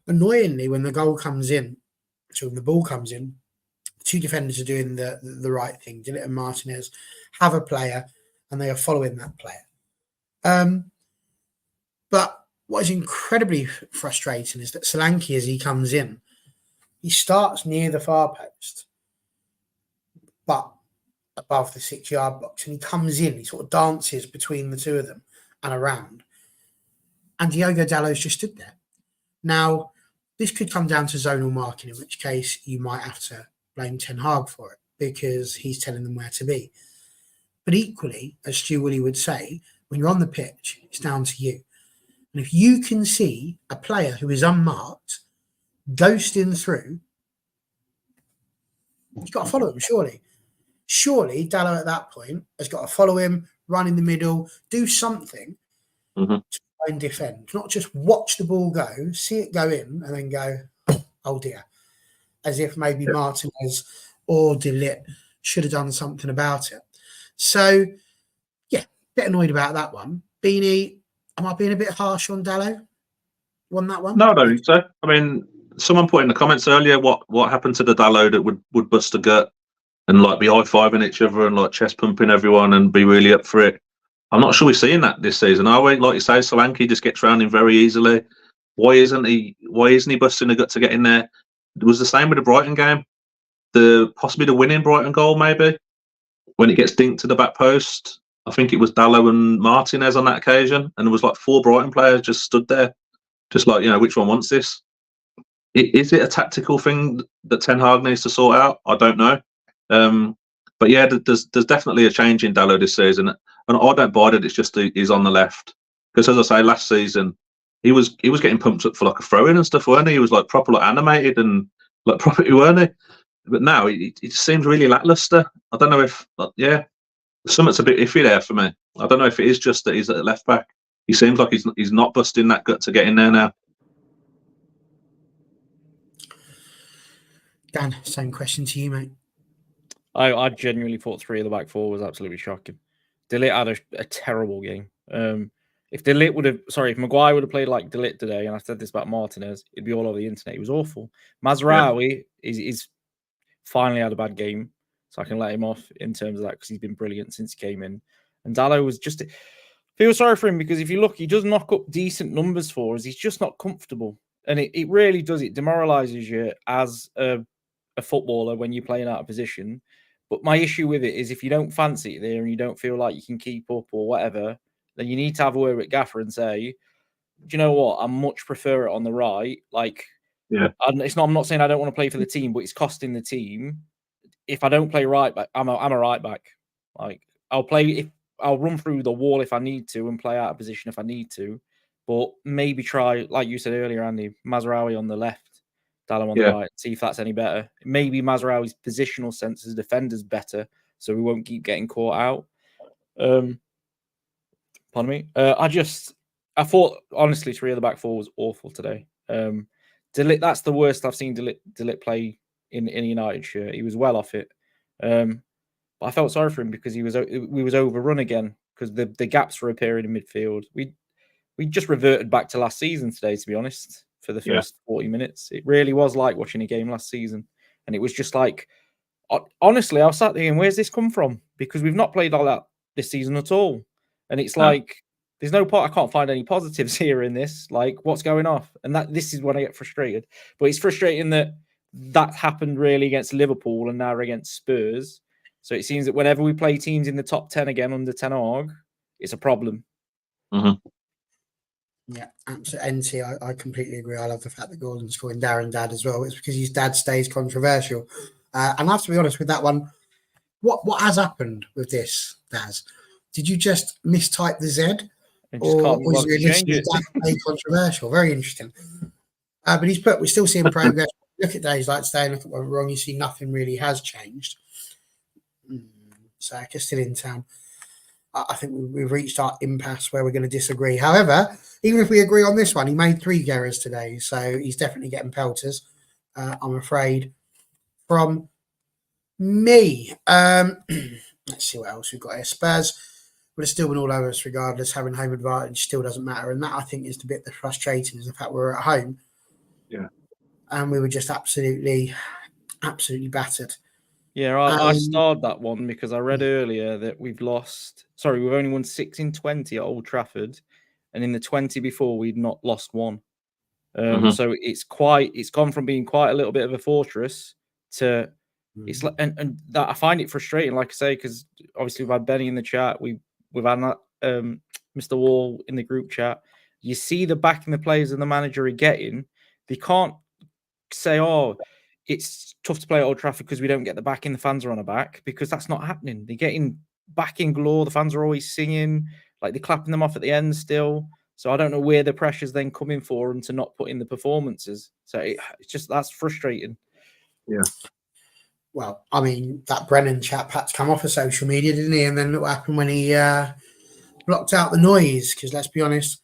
annoyingly, when the ball comes in, the 2 defenders are doing the right thing. Dillett and Martinez have a player, and they are following that player. But what is incredibly frustrating is that Solanke, as he comes in, he starts near the far post, but above the 6-yard box, and he comes in, he sort of dances between the two of them and around. And Diogo Dalot's just stood there. Now, this could come down to zonal marking, in which case you might have to blame Ten Hag for it, because he's telling them where to be. But equally, as Stu Willie would say, when you're on the pitch, it's down to you. And if you can see a player who is unmarked ghosting through, you've got to follow him, surely. Surely, Dalot at that point has got to follow him, run in the middle, do something to try and defend. Not just watch the ball go, see it go in, and then go, oh dear. As if maybe Martinez or Dillett should have done something about it. So, yeah, bit annoyed about that one. Beanie, am I being a bit harsh on Dalot? Won that one? No, I don't think so. I mean, someone put in the comments earlier what happened to the Dalot that would bust a gut and like be high-fiving each other and like chest pumping everyone and be really up for it. I'm not sure we're seeing that this season, are we? Like you say, Solanke just gets round him very easily. Why isn't he busting a gut to get in there? It was the same with the Brighton game. Possibly the winning Brighton goal, maybe, when it gets dinked to the back post. I think it was Dallo and Martinez on that occasion, and there was like 4 Brighton players just stood there, just like, which one wants this? Is it a tactical thing that Ten Hag needs to sort out? I don't know. But yeah, there's definitely a change in Dallo this season, and I don't buy that it's just he's on the left, because as I say, last season he was getting pumped up for like a throw-in and stuff, weren't he? He was like proper like animated and like property, weren't he? But now it just seems really lackluster. I don't know if something's a bit iffy there for me. I don't know if it is just that he's at left back. He seems like he's not busting that gut to get in there now. Dan, same question to you, mate. I genuinely thought 3 of the back 4 was absolutely shocking. De Ligt had a terrible game. If Maguire would have played like De Ligt today, and I said this about Martinez, it'd be all over the internet. He was awful. Mazraoui is finally had a bad game, so I can let him off in terms of that, because he's been brilliant since he came in. And Dallo was just... feel sorry for him, because if you look, he does knock up decent numbers for us. He's just not comfortable. And it really does. It demoralizes you as a footballer when you're playing out of position. But my issue with it is, if you don't fancy it there and you don't feel like you can keep up or whatever, then you need to have a word with Gaffer and say, do you know what? I much prefer it on the right. Like, I'm not saying I don't want to play for the team, but it's costing the team. If I don't play right back, I'm a right back. Like, I'll run through the wall if I need to and play out of position if I need to. But maybe try, like you said earlier, Andy, Mazraoui on the left, Dallo on the right, see if that's any better. Maybe Mazraoui's positional sense as a defender's better, so we won't keep getting caught out. Pardon me. I thought, honestly, 3 of the back 4 was awful today. De Ligt, that's the worst I've seen De Ligt play in a United shirt. He was well off it. But I felt sorry for him, because we was overrun again, because the gaps were appearing in midfield. We just reverted back to last season today, to be honest, for the first 40 minutes. It really was like watching a game last season. And it was just like, honestly, I was sat thinking, where's this come from? Because we've not played all that this season at all. And it's like, there's no part, I can't find any positives here in this. Like, what's going off? And this is when I get frustrated. But it's frustrating that happened really against Liverpool and now against Spurs. So it seems that whenever we play teams in the top 10 again under Ten Hag, it's a problem. Mm-hmm. Yeah, absolutely. NT, I completely agree. I love the fact that Gordon's calling Darren Dad as well. It's because his dad stays controversial. And I have to be honest with that one. What has happened with this, Daz? Did you just mistype the Z? Or was your initial dad stay controversial? Very interesting. But he's put, we're still seeing progress. Look at days like today, look at what wrong. You see nothing really has changed. So just still in town. I think we've reached our impasse where we're going to disagree. However, even if we agree on this one, he made 3 errors today, so he's definitely getting pelters, I'm afraid, from me. Let's see what else we've got here. Spurs would have still been all over us regardless. Having home advantage still doesn't matter, and that, I think, is the bit that's frustrating, is the fact we're at home. Yeah. And we were just absolutely battered. Yeah, I starred that one because I read earlier that we've only won 6 in 20 at Old Trafford, and in the 20 before we'd not lost 1. So it's gone from being quite a little bit of a fortress to it's like, and that I find it frustrating, like I say, because obviously we've had Benny in the chat, we've had Mr. Wall in the group chat. You see the backing the players and the manager are getting. They can't say, oh, it's tough to play at Old Trafford because we don't get the backing, the fans are on our back, because that's not happening. They're getting backing galore. The fans are always singing, like they're clapping them off at the end still. So I don't know where the pressure's then coming for them to not put in the performances. So it's just, that's frustrating. Yeah. Well, I mean, that Brennan chap had to come off of social media, didn't he? And then look what happened when he blocked out the noise, because let's be honest,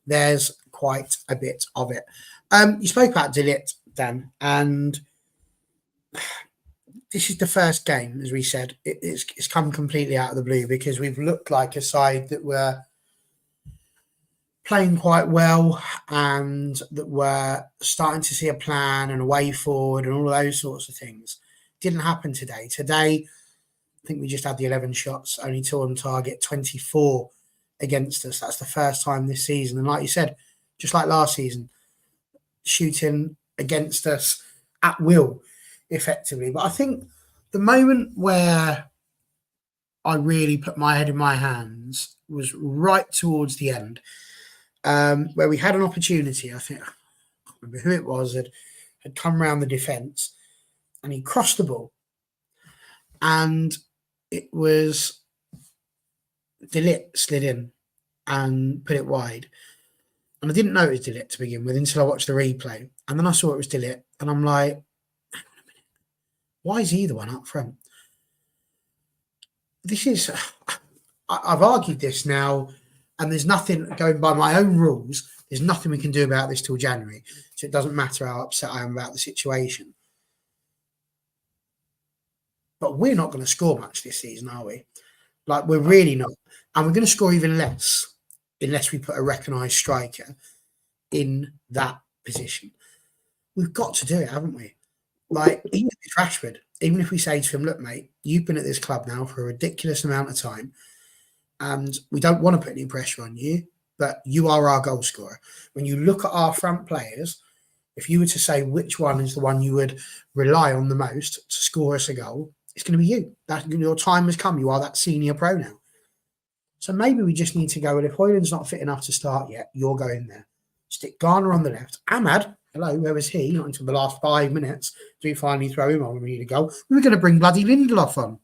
there's quite a bit of it. You spoke about De Ligt, Dan, and this is the first game, as we said. It's come completely out of the blue, because we've looked like a side that were playing quite well and that were starting to see a plan and a way forward and all those sorts of things. Didn't happen today. Today, I think we just had the 11 shots, only 2 on target, 24 against us. That's the first time this season. And like you said, just like last season, shooting against us at will, effectively. But I think the moment where I really put my head in my hands was right towards the end, where we had an opportunity. I think, I can't remember who it was, had come around the defence and he crossed the ball. And it was De Ligt slid in and put it wide. And I didn't know it was De Ligt to begin with until I watched the replay. And then I saw it was De Ligt. And I'm like, hang on a minute. Why is he the one up front? This is... I've argued this now, and there's nothing, going by my own rules, there's nothing we can do about this till January. So it doesn't matter how upset I am about the situation. But we're not going to score much this season, are we? Like, we're really not. And we're going to score even less unless we put a recognised striker in that position. We've got to do it, haven't we? Like, even if it's Rashford, even if we say to him, look, mate, you've been at this club now for a ridiculous amount of time, and we don't want to put any pressure on you, but you are our goal scorer. When you look at our front players, if you were to say which one is the one you would rely on the most to score us a goal, it's going to be you. Your time has come. You are that senior pro now. So maybe we just need to go, well, if Højlund's not fit enough to start yet, you're going there. Stick Garner on the left. Ahmad, hello, where was he? Not until the last 5 minutes do we finally throw him on when we need a goal. We were going to bring bloody Lindelof on.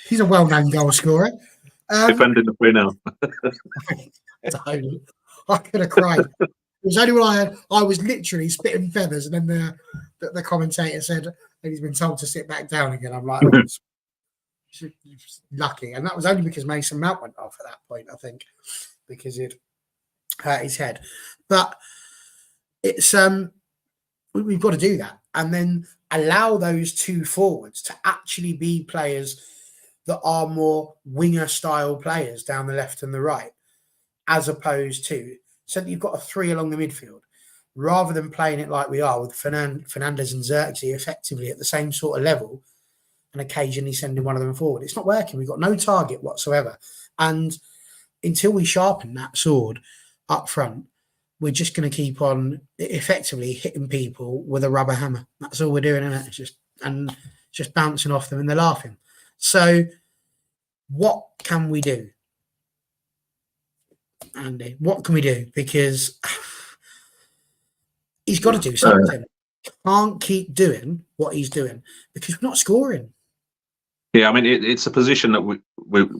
He's a well-known goal scorer. Defending the free now. I could have cried. It was only when I was literally spitting feathers, and then the commentator said that he's been told to sit back down again. I'm like, oh, lucky. And that was only because Mason Mount went off at that point, I think, because it hurt his head. But it's we've got to do that, and then allow those two forwards to actually be players that are more winger style players down the left and the right, as opposed to, so that you've got a three along the midfield, rather than playing it like we are with Fernandes and Xerxes effectively at the same sort of level and occasionally sending one of them forward. It's not working. We've got no target whatsoever. And until we sharpen that sword up front, we're just going to keep on effectively hitting people with a rubber hammer. That's all we're doing, isn't it? It's just bouncing off them and they're laughing. So what can we do, Andy? What can we do? Because he's got to do something. Can't keep doing what he's doing because we're not scoring. Yeah, I mean, it's a position that we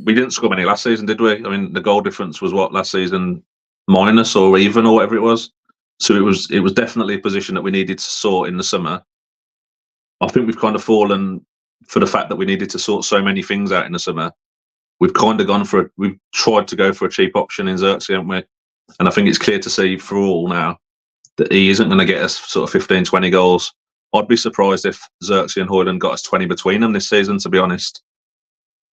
didn't score many last season, did we? I mean, the goal difference was what last season, minus or even or whatever it was. So it was definitely a position that we needed to sort in the summer. I think we've kind of fallen for the fact that we needed to sort so many things out in the summer. We've kind of we've tried to go for a cheap option in Xerxes, haven't we? And I think it's clear to see for all now that he isn't going to get us sort of 15, 20 goals. I'd be surprised if Xerxes and Højlund got us 20 between them this season, to be honest.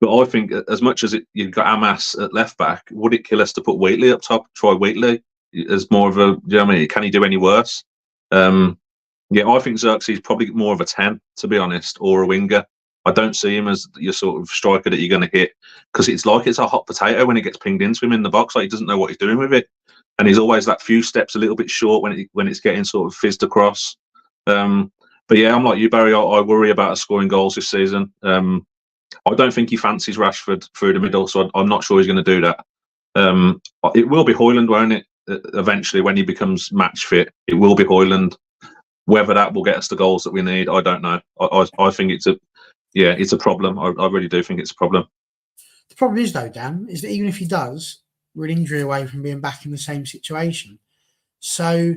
But I think as much as you've got Amas at left back, would it kill us to put Wheatley up top? Try Wheatley as more of a, you know what I mean? Can he do any worse? Yeah, I think Xerxes is probably more of a 10, to be honest, or a winger. I don't see him as your sort of striker that you're going to hit, because it's like it's a hot potato when it gets pinged into him in the box. Like, he doesn't know what he's doing with it, and he's always that few steps a little bit short when it's getting sort of fizzed across. But yeah, I'm like you, Barry. I worry about us scoring goals this season. I don't think he fancies Rashford through the middle, so I'm not sure he's going to do that. It will be Højlund, won't it? Eventually, when he becomes match fit, it will be Højlund. Whether that will get us the goals that we need, I don't know. I think it's a problem. I really do think it's a problem. The problem is, though, Dan, is that even if he does, we're an injury away from being back in the same situation. So,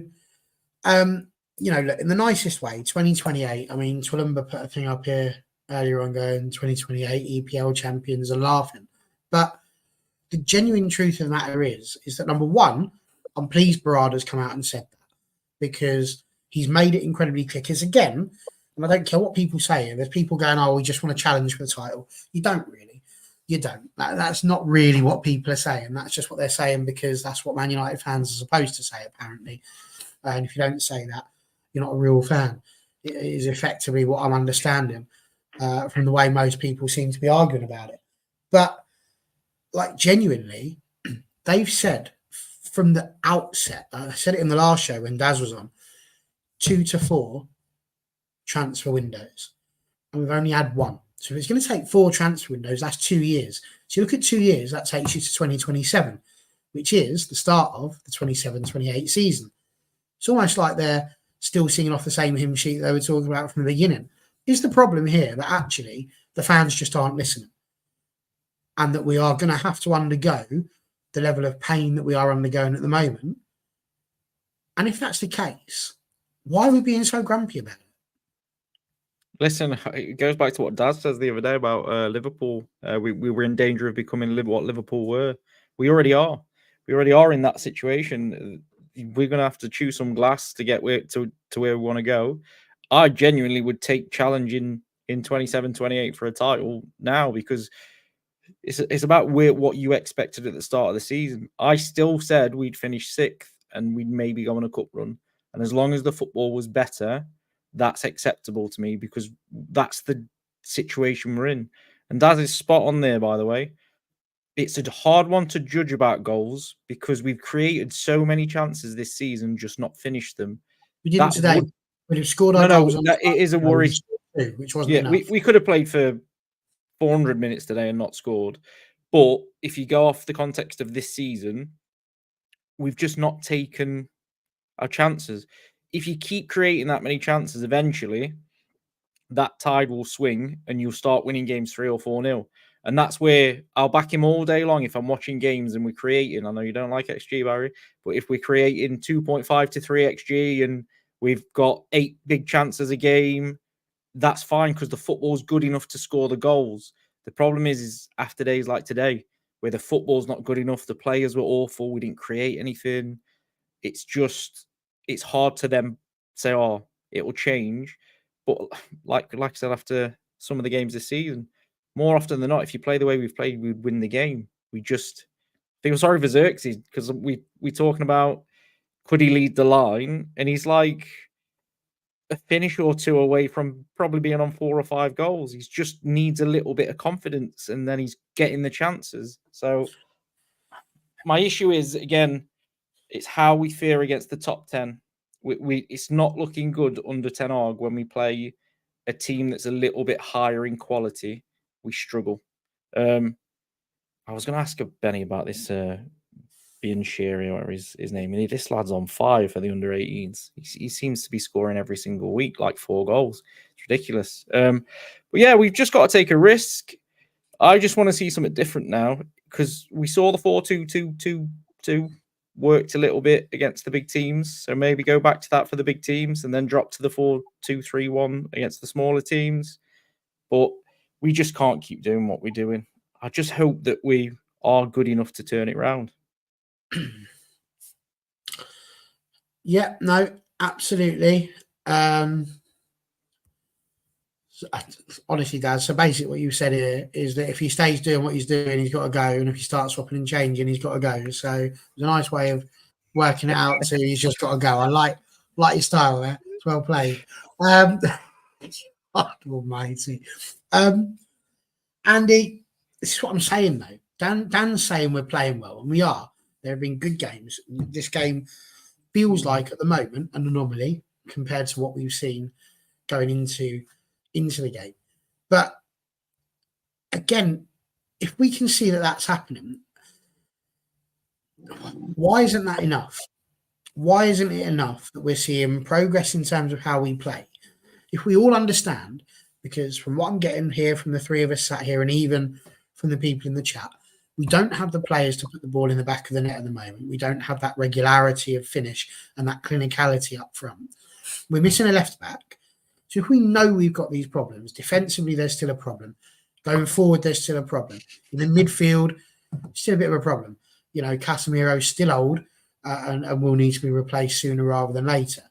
look, in the nicest way, 2028, I mean, Twilumba put a thing up here earlier on going 2028 EPL champions and laughing. But the genuine truth of the matter is that, number one, I'm pleased Barada's come out and said that, because he's made it incredibly clear. Because again, and I don't care what people say, there's people going, oh, we just want to challenge for the title. You don't really. You don't. That's not really what people are saying. That's just what they're saying because that's what Man United fans are supposed to say, apparently. And if you don't say that, you're not a real fan. It is effectively what I'm understanding from the way most people seem to be arguing about it. But like genuinely, they've said from the outset, I said it in the last show when Daz was on, 2 to 4 transfer windows. And we've only had one. So if it's going to take 4 transfer windows, that's 2 years. So you look at 2 years, that takes you to 2027, which is the start of the 27-28 season. It's almost like they're still singing off the same hymn sheet they were talking about from the beginning. Is the problem here that actually the fans just aren't listening? And that we are going to have to undergo the level of pain that we are undergoing at the moment? And if that's the case, why are we being so grumpy about it? Listen, it goes back to what Daz says the other day about Liverpool. We were in danger of becoming what Liverpool were. We already are. We already are in that situation. We're going to have to chew some glass to get to where we want to go. I genuinely would take challenging in 27-28 for a title now, because it's about what you expected at the start of the season. I still said we'd finish 6th and we'd maybe go on a cup run. And as long as the football was better, that's acceptable to me, because that's the situation we're in. And Daz is spot on there, by the way. It's a hard one to judge about goals because we've created so many chances this season, just not finished them. We didn't today. We'd have scored our goals. It is a worry. Which wasn't enough. We could have played for 400 minutes today and not scored. But if you go off the context of this season, we've just not taken our chances. If you keep creating that many chances, eventually that tide will swing and you'll start winning games 3 or 4-0. And that's where I'll back him all day long if I'm watching games and we're creating. I know you don't like XG, Barry, but if we're creating 2.5 to 3 XG and we've got 8 big chances a game, that's fine because the football's good enough to score the goals. The problem is after days like today, where the football's not good enough, the players were awful, we didn't create anything. It's hard to then say, oh, it will change. But like I said, after some of the games this season, more often than not, if you play the way we've played, we'd win the game. We just feel sorry for Xerxes because we're talking about could he lead the line, and he's like a finish or 2 away from probably being on 4 or 5 goals. He just needs a little bit of confidence, and then he's getting the chances. So my issue is, again, it's how we fare against the top 10. It's not looking good under Ten Hag when we play a team that's a little bit higher in quality. We struggle. I was going to ask Benny about this Bien Sherry, or whatever his name is. This lad's on fire for the under-18s. He seems to be scoring every single week, like 4 goals. It's ridiculous. But yeah, we've just got to take a risk. I just want to see something different now, because we saw the 4-2-2-2-2 worked a little bit against the big teams. So maybe go back to that for the big teams and then drop to the 4-2-3-1 against the smaller teams. But we just can't keep doing what we're doing. I just hope that we are good enough to turn it around. Yeah, no, absolutely. Honestly, Dad, so basically what you said here is that if he stays doing what he's doing, he's got to go. And if he starts swapping and changing, he's got to go. So it's a nice way of working it out. So he's just got to go. I like your style there. It's well played. Almighty. Andy, this is what I'm saying, though. Dan's saying we're playing well, and we are. There have been good games. This game feels like, at the moment, an anomaly compared to what we've seen going into the game. But again, if we can see that that's happening, why isn't that enough? Why isn't it enough that we're seeing progress in terms of how we play? If we all understand, because from what I'm getting here from the 3 of us sat here and even from the people in the chat, we don't have the players to put the ball in the back of the net at the moment. We don't have that regularity of finish and that clinicality up front. We're missing a left back. So if we know we've got these problems, defensively, there's still a problem. Going forward, there's still a problem. In the midfield, still a bit of a problem. You know, Casemiro's still old and will need to be replaced sooner rather than later.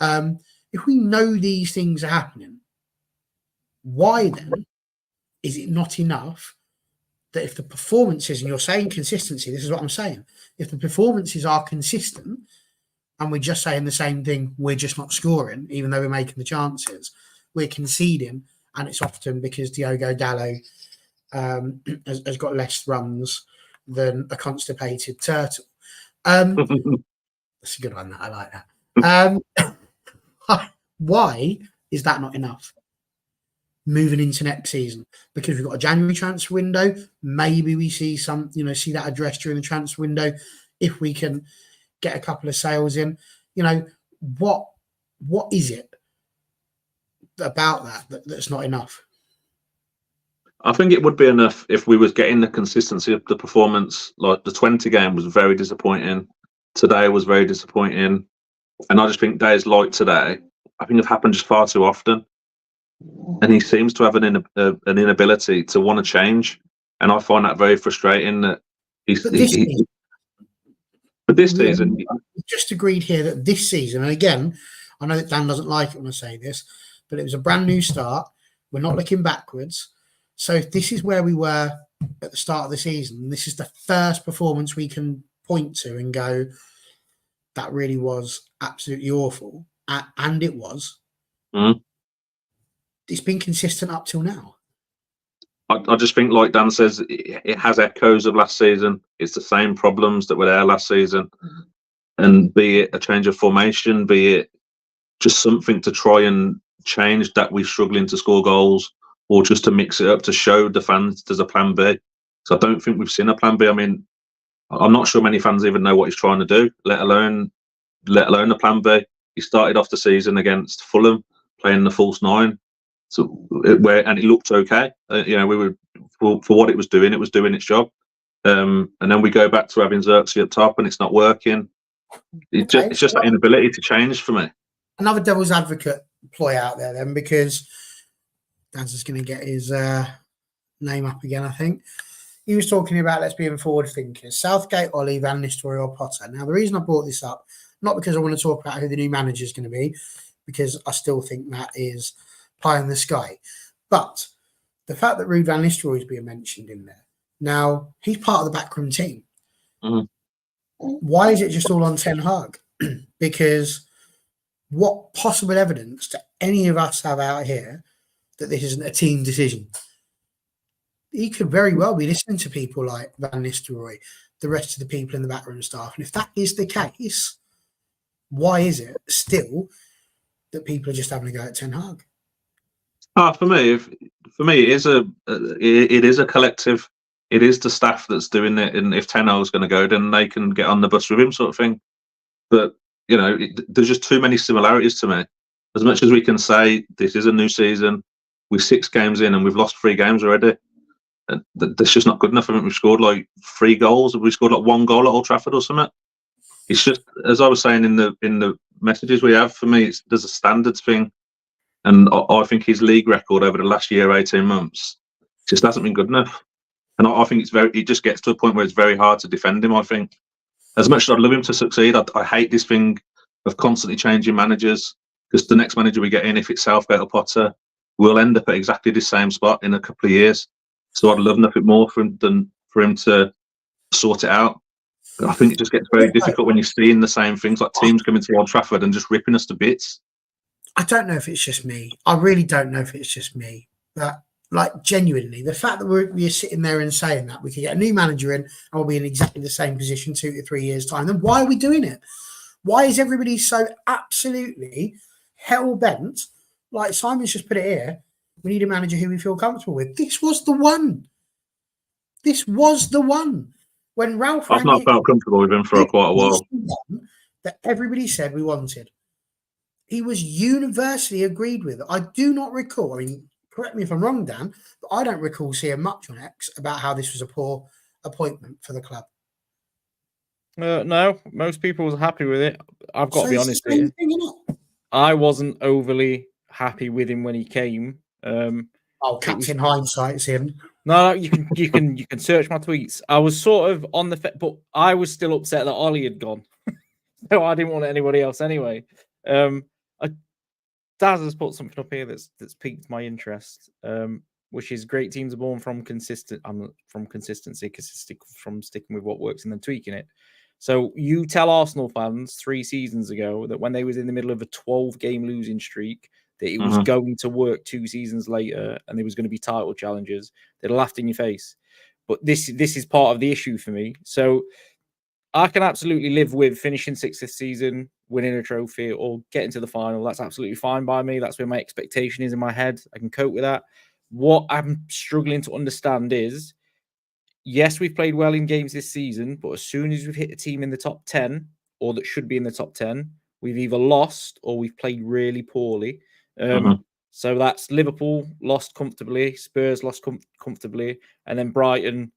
If we know these things are happening, why then is it not enough that if the performances, and you're saying consistency, this is what I'm saying, if the performances are consistent and we're just saying the same thing, we're just not scoring, even though we're making the chances, we're conceding, and it's often because Diogo Dalot has got less runs than a constipated turtle. That's a good one. I like that. Why is that not enough? Moving into next season, because we've got a January transfer window. Maybe we see see that addressed during the transfer window if we can get a couple of sales in. What is it about that's not enough? I think it would be enough if we was getting the consistency of the performance. Like the 20 game was very disappointing. Today was very disappointing. And I just think days like today, I think have happened just far too often. And he seems to have an inability to want to change. And I find that very frustrating that but this season, we just agreed here that this season, and again, I know that Dan doesn't like it when I say this, but it was a brand new start. We're not looking backwards. So if this is where we were at the start of the season, this is the first performance we can point to and go, that really was absolutely awful. And it was. Mm. It's been consistent up till now. I just think, like Dan says, it has echoes of last season. It's the same problems that were there last season. And be it a change of formation, be it just something to try and change that we're struggling to score goals, or just to mix it up to show the fans there's a plan B. So I don't think we've seen a plan B. I mean, I'm not sure many fans even know what he's trying to do, let alone the plan B. He started off the season against Fulham playing the false nine, and it looked okay. We were for what it was doing its job. And then we go back to having Xerxes up top, and it's not working. It's just that inability to change for me. Another devil's advocate ploy out there then, because Dan's just going to get his name up again, I think. He was talking about let's be forward thinkers. Southgate, Ollie, Van Nistelrooy or Potter. Now, the reason I brought this up, not because I want to talk about who the new manager is going to be, because I still think that is pie in the sky. But the fact that Ruud Van Nistelrooy is being mentioned in there. Now, he's part of the backroom team. Mm-hmm. Why is it just all on Ten Hag? Because what possible evidence do any of us have out here that this isn't a team decision? He could very well be listening to people like Van Nistelrooy, the rest of the people in the backroom staff. And if that is the case, why is it still that people are just having a go at Ten Hag? For me, it is a collective. It is the staff that's doing it, and if Ten Hag's going to go, then they can get on the bus with him, sort of thing. But there's just too many similarities to me. As much as we can say this is a new season, we're 6 games in and we've lost 3 games already. And that's just not good enough. I think we've scored like 3 goals. We scored like 1 goal at Old Trafford or something. It's just, as I was saying in the messages we have, for me, there's a standards thing, and I think his league record over the last year, 18 months, just hasn't been good enough. And I think it just gets to a point where it's very hard to defend him. I think, as much as I'd love him to succeed, I hate this thing of constantly changing managers, because the next manager we get in, if it's Southgate or Potter, we'll end up at exactly the same spot in a couple of years. So I'd love nothing more for him than for him to sort it out. But I think it just gets very difficult when you're seeing the same things, like teams coming to Old Trafford and just ripping us to bits. I don't know if it's just me. I really don't know if it's just me. But genuinely, the fact that we're sitting there and saying that we could get a new manager in and we'll be in exactly the same position 2 to 3 years' time, then why are we doing it? Why is everybody so absolutely hell-bent? Like Simon's just put it here, we need a manager who we feel comfortable with. This was the one. When Ralph I've not felt comfortable with him for quite a while. That everybody said we wanted. He was universally agreed with. I do not recall, correct me if I'm wrong, Dan, but I don't recall seeing much on X about how this was a poor appointment for the club. No, most people was happy with it. I've got to be honest with you. I wasn't overly happy with him when he came. Captain Hindsight's him. No, you can search my tweets. I was sort of on the but I was still upset that Ollie had gone. So I didn't want anybody else anyway. Daz has put something up here that's piqued my interest, which is great teams are born from consistency, from sticking with what works and then tweaking it. So you tell Arsenal fans 3 seasons ago that when they was in the middle of a 12-game losing streak, that it was going to work 2 seasons later and there was going to be title challenges, they'd have laughed in your face. But this is part of the issue for me. So I can absolutely live with finishing 6th this season, winning a trophy, or getting to the final. That's absolutely fine by me. That's where my expectation is in my head. I can cope with that. What I'm struggling to understand is, yes, we've played well in games this season, but as soon as we've hit a team in the top 10 or that should be in the top 10, we've either lost or we've played really poorly. So that's Liverpool lost comfortably, Spurs lost comfortably, and then Brighton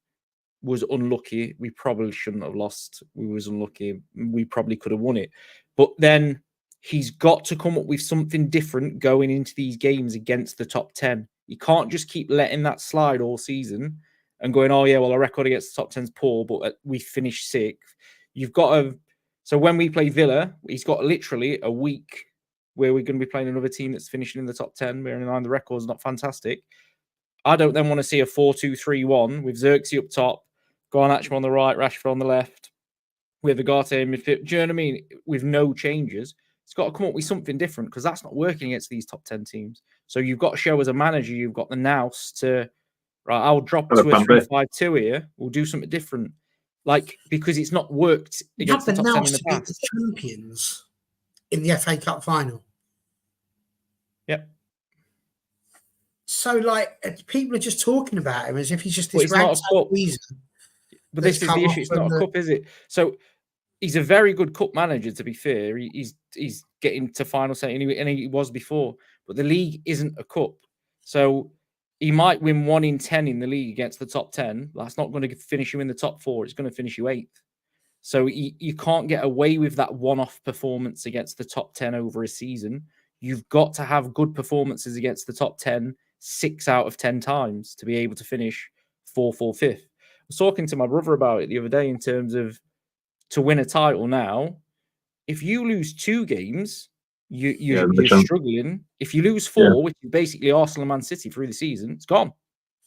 was unlucky. We probably shouldn't have lost. We was unlucky. We probably could have won it. But then he's got to come up with something different going into these games against the top 10. You can't just keep letting that slide all season and going, oh, yeah, well, our record against the top 10 is poor, but we finished 6th. You've got to... So when we play Villa, he's got literally a week where we're going to be playing another team that's finishing in the top 10. Bearing in mind the record's not fantastic. I don't then want to see a 4-2-3-1 with Xerxes up top, Garnacho on the right, Rashford on the left, with Agate in midfield. Do you know what I mean? With no changes. It's got to come up with something different because that's not working against these top 10 teams. So you've got to show as a manager, you've got the nous to, right, I'll drop to a 3-5-2 here. We'll do something different. Like, because it's not worked against the top 10 in the past. The champions in the FA Cup final. Yep. So, like, people are just talking about him as if he's just this reason. But this is the issue. It's not a cup, is it? So he's a very good cup manager, to be fair. He's getting to final say, and he was before. But the league isn't a cup. So he might win 1 in 10 in the league against the top 10. That's not going to finish you in the top 4. It's going to finish you 8th. So you can't get away with that one-off performance against the top 10 over a season. You've got to have good performances against the top 10 6 out of 10 times to be able to finish 4th or 5th. I was talking to my brother about it the other day in terms of to win a title now. If you lose 2 games, you're struggling. If you lose 4, which is basically Arsenal and Man City through the season, it's gone.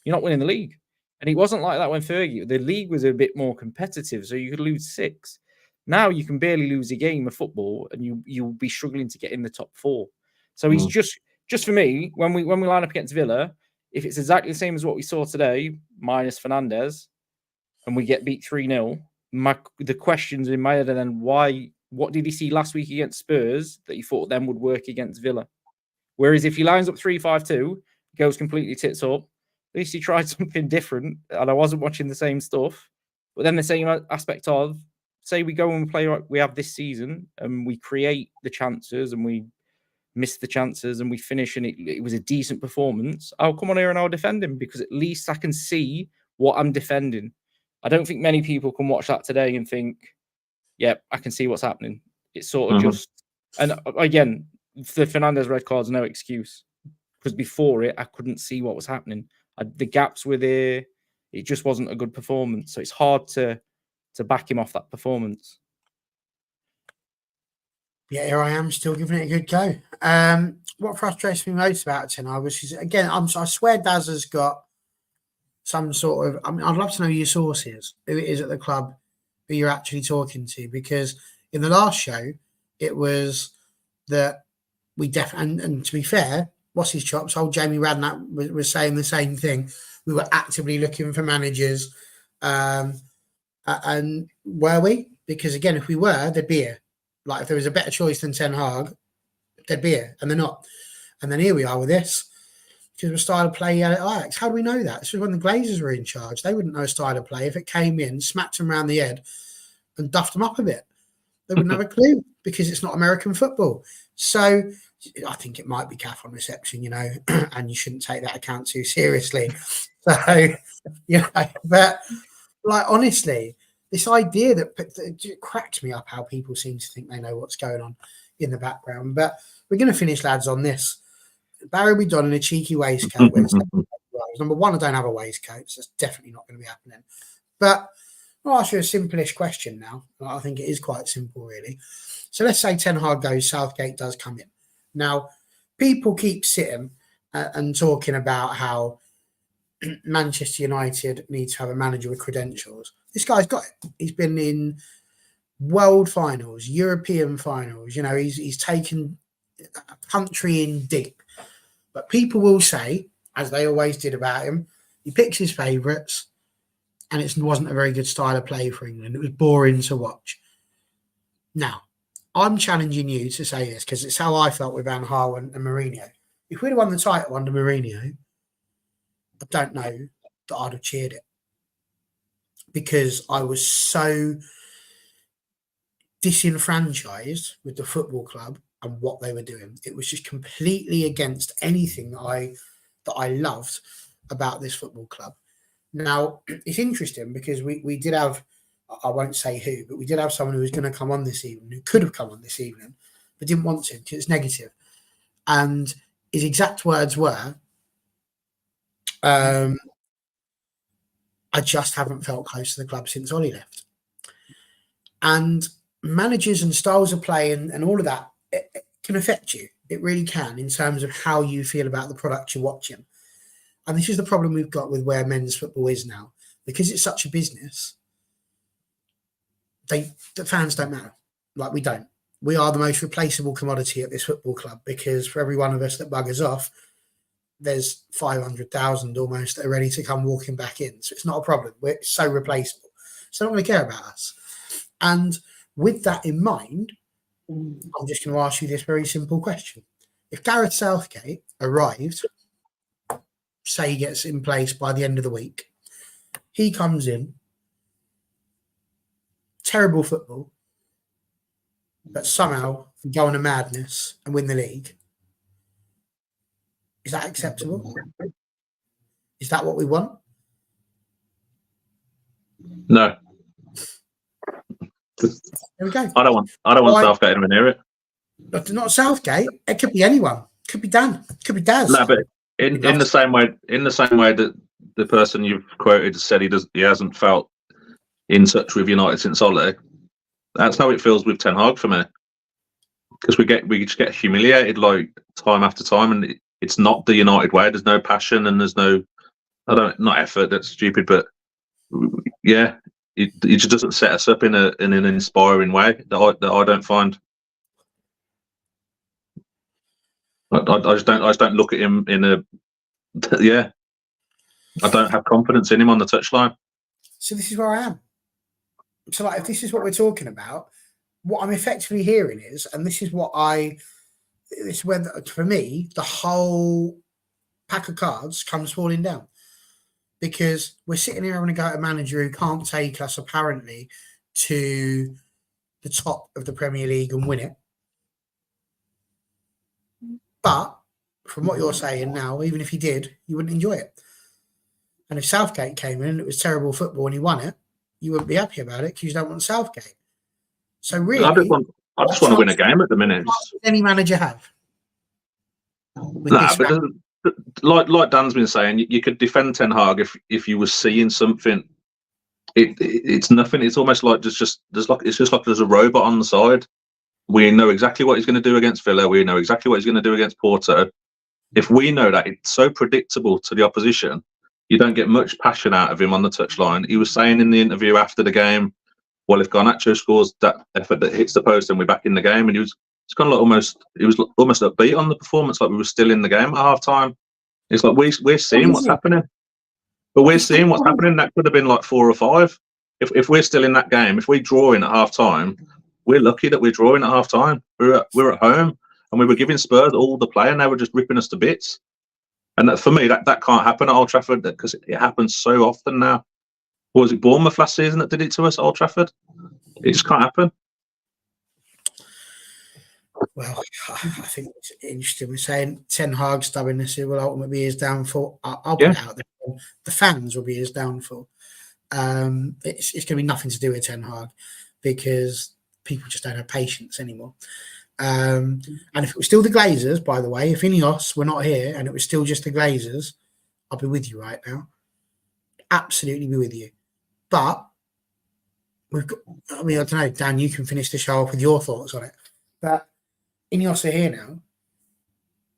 You're not winning the league. And it wasn't like that when Fergie, the league was a bit more competitive, so you could lose 6. Now you can barely lose a game of football and you'll be struggling to get in the top 4. So he's just for me, when we line up against Villa, if it's exactly the same as what we saw today, minus Fernandes, and we get beat 3-0, the questions in my head are then what did he see last week against Spurs that he thought then would work against Villa? Whereas if he lines up 3-5-2, goes completely tits up, at least he tried something different, and I wasn't watching the same stuff. But then the same aspect of, say we go and play like we have this season, and we create the chances, and we miss the chances, and we finish, and it was a decent performance. I'll come on here and I'll defend him because at least I can see what I'm defending. I don't think many people can watch that today and think, yeah, I can see what's happening. It's sort of just, and again, the Fernandes red card's no excuse because before it, I couldn't see what was happening. The gaps were there. It just wasn't a good performance. So it's hard to back him off that performance. Yeah, here I am still giving it a good go. What frustrates me most about tonight was, again, I swear Daz has got some sort of, I mean, I'd love to know your sources, who it is at the club, who you're actually talking to, because in the last show, it was that we definitely, and to be fair, what's his chops? Old Jamie Radnap was saying the same thing. We were actively looking for managers. And were we? Because again, if we were, there'd be here. Like if there was a better choice than Ten Hag, there'd be here, and they're not. And then here we are with this. Because of a style of play at Ajax. How do we know that? This was when the Glazers were in charge. They wouldn't know a style of play. If it came in, smacked them around the head and duffed them up a bit, they wouldn't have a clue because it's not American football. So I think it might be calf on reception, and you shouldn't take that account too seriously. So, but like, honestly, this idea that it cracks me up how people seem to think they know what's going on in the background. But we're going to finish, lads, on this. Barry will be done in a cheeky waistcoat. Number one, I don't have a waistcoat, so it's definitely not going to be happening. But I'll ask you a simple-ish question now. I think it is quite simple, really. So let's say Ten Hag goes, Southgate does come in. Now, people keep sitting and talking about how Manchester United needs to have a manager with credentials. This guy's got it. He's been in world finals, European finals. He's taken a country in deep. But people will say, as they always did about him, he picks his favourites, and it wasn't a very good style of play for England. It was boring to watch. Now, I'm challenging you to say this because it's how I felt with Van Gaal and Mourinho. If we'd have won the title under Mourinho, I don't know that I'd have cheered it because I was so disenfranchised with the football club and what they were doing. It was just completely against anything that I loved about this football club. Now, it's interesting because we did have, I won't say who, but we did have someone who was going to come on this evening, who could have come on this evening, but didn't want to because it's negative. And his exact words were, I just haven't felt close to the club since Ollie left. And managers and styles of play and all of that, it can affect you. It really can in terms of how you feel about the product you're watching. And this is the problem we've got with where men's football is now. Because it's such a business, the fans don't matter. Like, we don't. We are the most replaceable commodity at this football club because for every one of us that buggers off, there's 500,000 almost that are ready to come walking back in. So it's not a problem. We're so replaceable. So they're not going to care about us. And with that in mind, I'm just going to ask you this very simple question. If Gareth Southgate arrived, say he gets in place by the end of the week, he comes in, terrible football, but somehow go on a madness and win the league, is that acceptable? Is that what we want? No. There we go. I don't want Southgate anywhere near it. Not Southgate. It could be anyone. It could be Dan. It could be Daz. No, but in the same way that the person you've quoted said he hasn't felt in touch with United since Ole. That's how it feels with Ten Hag for me. Because we just get humiliated like time after time, and it's not the United way. There's no passion and there's no, not effort. That's stupid, but yeah, it just doesn't set us up in an inspiring way that I don't find. I just don't look at him in a, yeah. I don't have confidence in him on the touchline. So this is where I am. So like, if this is what we're talking about, what I'm effectively hearing is, and this is where for me the whole pack of cards comes falling down, because we're sitting here having a go at a manager who can't take us apparently to the top of the Premier League and win it. But from what you're saying now, even if he did, you wouldn't enjoy it. And if Southgate came in and it was terrible football and he won it, you wouldn't be happy about it because you don't want Southgate. So really, I just want to win a game at the minute. What does any manager have? But like Dan's been saying, you could defend Ten Hag if you were seeing something. It's nothing. It's almost like it's just like there's a robot on the side. We know exactly what he's going to do against Villa. We know exactly what he's going to do against Porto. If we know that, it's so predictable to the opposition. You don't get much passion out of him on the touchline. He was saying in the interview after the game, well, if Garnacho scores that effort that hits the post, then we're back in the game. And he was kind of like almost upbeat on the performance, like we were still in the game at half time. It's like we're seeing what's happening, but we're seeing what's happening. That could have been like 4 or 5. If we're still in that game, if we draw in at half time, we're lucky that we're drawing at half time. We're at home, and we were giving Spurs all the play, and they were just ripping us to bits. And that, for me, that can't happen at Old Trafford because it happens so often now. Or was it Bournemouth last season that did it to us at Old Trafford? It just can't happen. Well, I think it's interesting. We're saying Ten Hag stubbornness will ultimately be his downfall. I'll put it out there. The fans will be his downfall. It's going to be nothing to do with Ten Hag because people just don't have patience anymore. And if it was still the Glazers, by the way, if Ineos were not here and it was still just the Glazers, I'll be with you right now. Absolutely be with you. But we've got, I don't know, Dan, you can finish the show off with your thoughts on it. But Ineos are here now.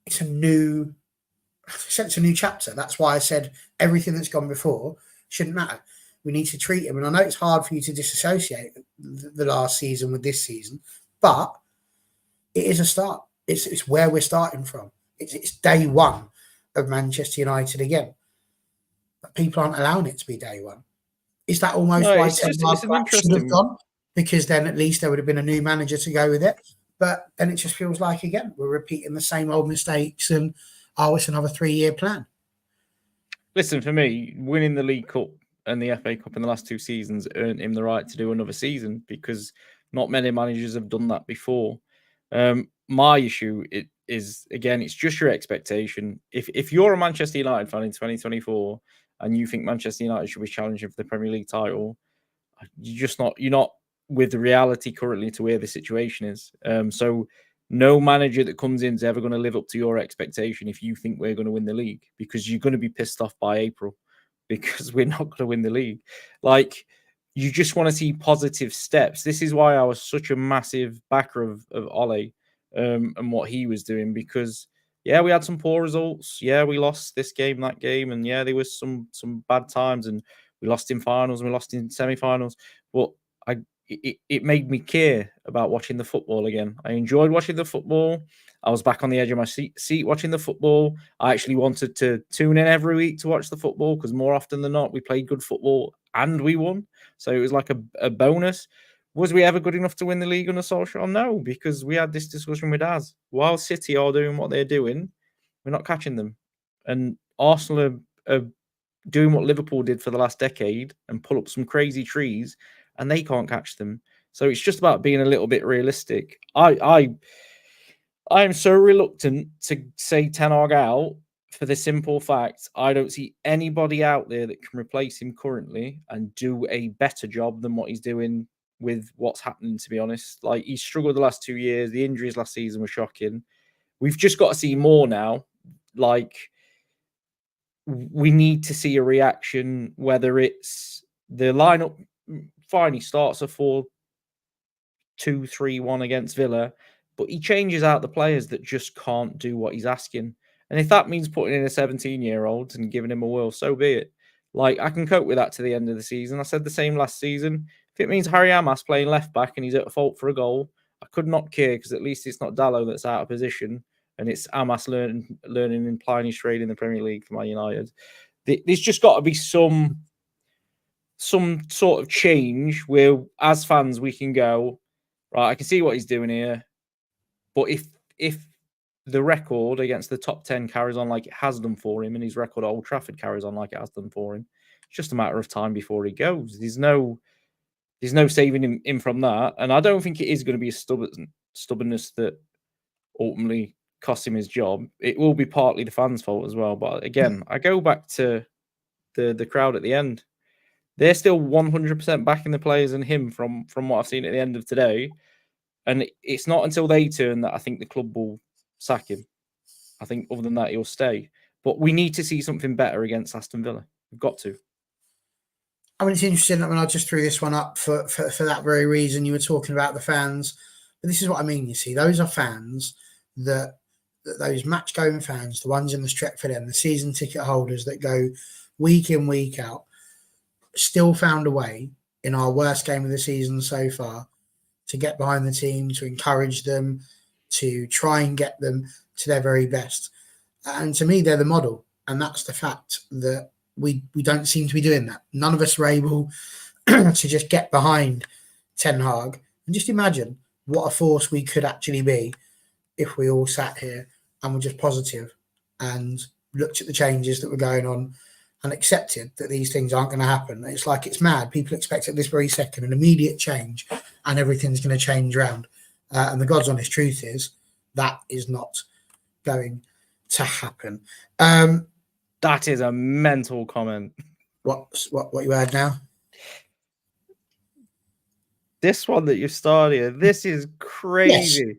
It's a new chapter. That's why I said everything that's gone before shouldn't matter. We need to treat him. And I know it's hard for you to disassociate the last season with this season, but it is a start. It's where we're starting from. It's day one of Manchester United again. But people aren't allowing it to be day one. Is that almost No, why it's Ten just Hag it's an should have interesting. gone? Because then at least there would have been a new manager to go with it. But then it just feels like, again, we're repeating the same old mistakes and, it's another 3-year plan. Listen, for me, winning the League Cup and the FA Cup in the last 2 seasons earned him the right to do another season, because not many managers have done that before. My issue is, again, it's just your expectation. If you're a Manchester United fan in 2024 and you think Manchester United should be challenging for the Premier League title, you're not with the reality currently to where the situation is. So no manager that comes in is ever going to live up to your expectation if you think we're going to win the league, because you're going to be pissed off by April because we're not going to win the league. Like, you just want to see positive steps. This is why I was such a massive backer of Ole and what he was doing, because yeah, we had some poor results. Yeah, we lost this game, that game, and yeah, there was some bad times, and we lost in finals and we lost in semi-finals. But it made me care about watching the football again. I enjoyed watching the football. I was back on the edge of my seat watching the football. I actually wanted to tune in every week to watch the football, because more often than not, we played good football and we won. So it was like a bonus. Was we ever good enough to win the league under Solskjaer? No, because we had this discussion with Az. While City are doing what they're doing, we're not catching them. And Arsenal are doing what Liverpool did for the last decade and pull up some crazy trees, and they can't catch them. So it's just about being a little bit realistic. I am so reluctant to say Ten Hag out, for the simple fact I don't see anybody out there that can replace him currently and do a better job than what he's doing with what's happening, to be honest. Like, he struggled the last 2 years. The injuries last season were shocking. We've just got to see more now. Like, we need to see a reaction, whether it's the lineup. Fine, he starts a 4-2-3-1 against Villa, but he changes out the players that just can't do what he's asking. And if that means putting in a 17-year-old and giving him a whirl, so be it. Like, I can cope with that to the end of the season. I said the same last season. If it means Harry Amas playing left back and he's at fault for a goal, I could not care, because at least it's not Dallo that's out of position and it's Amas learning and plying his trade in the Premier League for Man United. There's just got to be some sort of change where, as fans, we can go, right, I can see what he's doing here, but if the record against the top 10 carries on like it has done for him, and his record at Old Trafford carries on like it has done for him, it's just a matter of time before he goes. There's no saving him from that, and I don't think it is going to be a stubbornness that ultimately costs him his job. It will be partly the fans' fault as well. But again, I go back to the crowd at the end. They're still 100% backing the players and him from what I've seen at the end of today. And it's not until they turn that I think the club will sack him. I think other than that, he'll stay. But we need to see something better against Aston Villa. We've got to. I mean, it's interesting. I mean, I just threw this one up for that very reason. You were talking about the fans. But this is what I mean, you see. Those are fans that those match-going fans, the ones in the Stretford end, the season ticket holders that go week in, week out, still found a way in our worst game of the season so far to get behind the team, to encourage them, to try and get them to their very best. And to me, they're the model. And that's the fact that we don't seem to be doing that. None of us are able to just get behind Ten Hag. And just imagine what a force we could actually be if we all sat here and were just positive and looked at the changes that were going on and accepted that these things aren't going to happen. It's like, it's mad. People expect at this very second an immediate change and everything's going to change around. And the God's honest truth is that is not going to happen. That is a mental comment. What you heard now? This one that you started, this is crazy. Yes.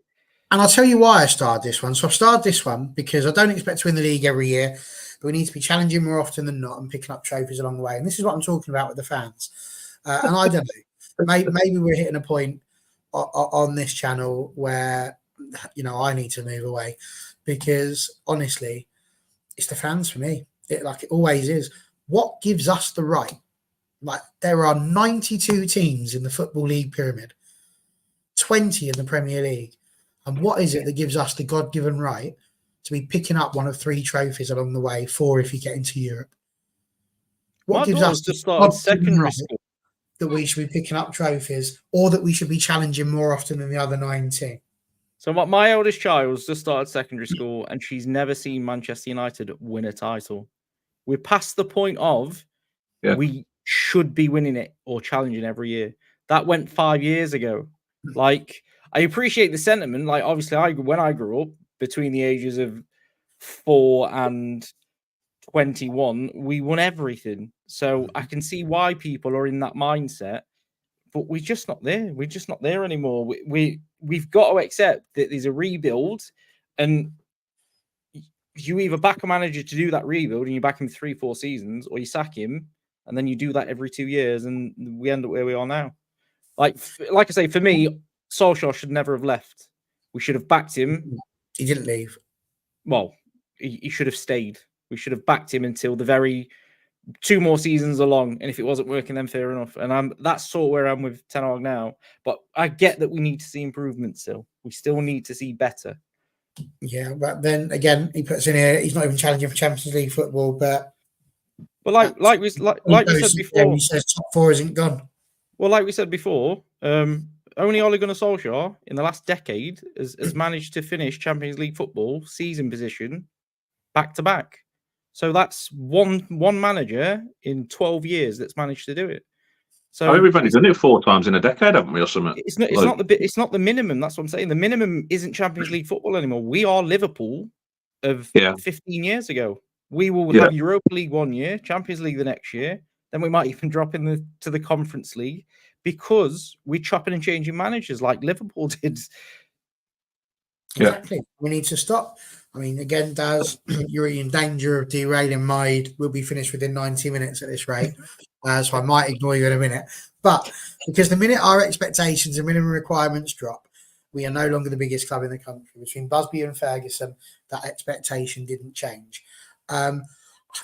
And I'll tell you why I started this one. So I've started this one because I don't expect to win the league every year, but we need to be challenging more often than not and picking up trophies along the way. And this is what I'm talking about with the fans. And I don't know, maybe we're hitting a point on this channel where, I need to move away, because honestly, it's the fans for me. It always is. What gives us the right? Like, there are 92 teams in the Football League pyramid, 20 in the Premier League. And what is it that gives us the God-given right to be picking up one of 3 trophies along the way, 4 if you get into Europe? What gives us just started secondary school. that we should be picking up trophies or that we should be challenging more often than the other 19? So my eldest child's just started secondary school and she's never seen Manchester United win a title. We're past the point of we should be winning it or challenging every year. That went 5 years ago. Like, I appreciate the sentiment. Like, obviously, when I grew up, between the ages of 4 and 21, we won everything. So I can see why people are in that mindset, but we're just not there. We're just not there anymore. We've got to accept that there's a rebuild, and you either back a manager to do that rebuild and you back him 3-4 seasons, or you sack him and then you do that every 2 years, and we end up where we are now. Like I say, for me, Solskjaer should never have left. We should have backed him. He didn't leave. Well, he should have stayed. We should have backed him until the very 2 more seasons along, and if it wasn't working, then fair enough. And that's sort of where I'm with Ten Hag now. But I get that we need to see improvement still. We still need to see better. Yeah, but then again, he puts in here. He's not even challenging for Champions League football, but like we said before, he says top 4 isn't gone. Well, like we said before, only Ole Gunnar Solskjaer in the last decade has managed to finish Champions League football season position back to back. So that's one manager in 12 years that's managed to do it. So we've only done it 4 times in a decade, haven't we, or something? It's not the minimum. That's what I'm saying. The minimum isn't Champions League football anymore. We are Liverpool of 15 years ago. We will have Europa League 1 year, Champions League the next year. Then we might even drop to the Conference League because we're chopping and changing managers like Liverpool did. Exactly. We need to stop. I mean, again, Daz, you're in danger of derailing mine. We'll be finished within 90 minutes at this rate. So I might ignore you in a minute. But because the minute our expectations and minimum requirements drop, we are no longer the biggest club in the country. Between Busby and Ferguson, that expectation didn't change. I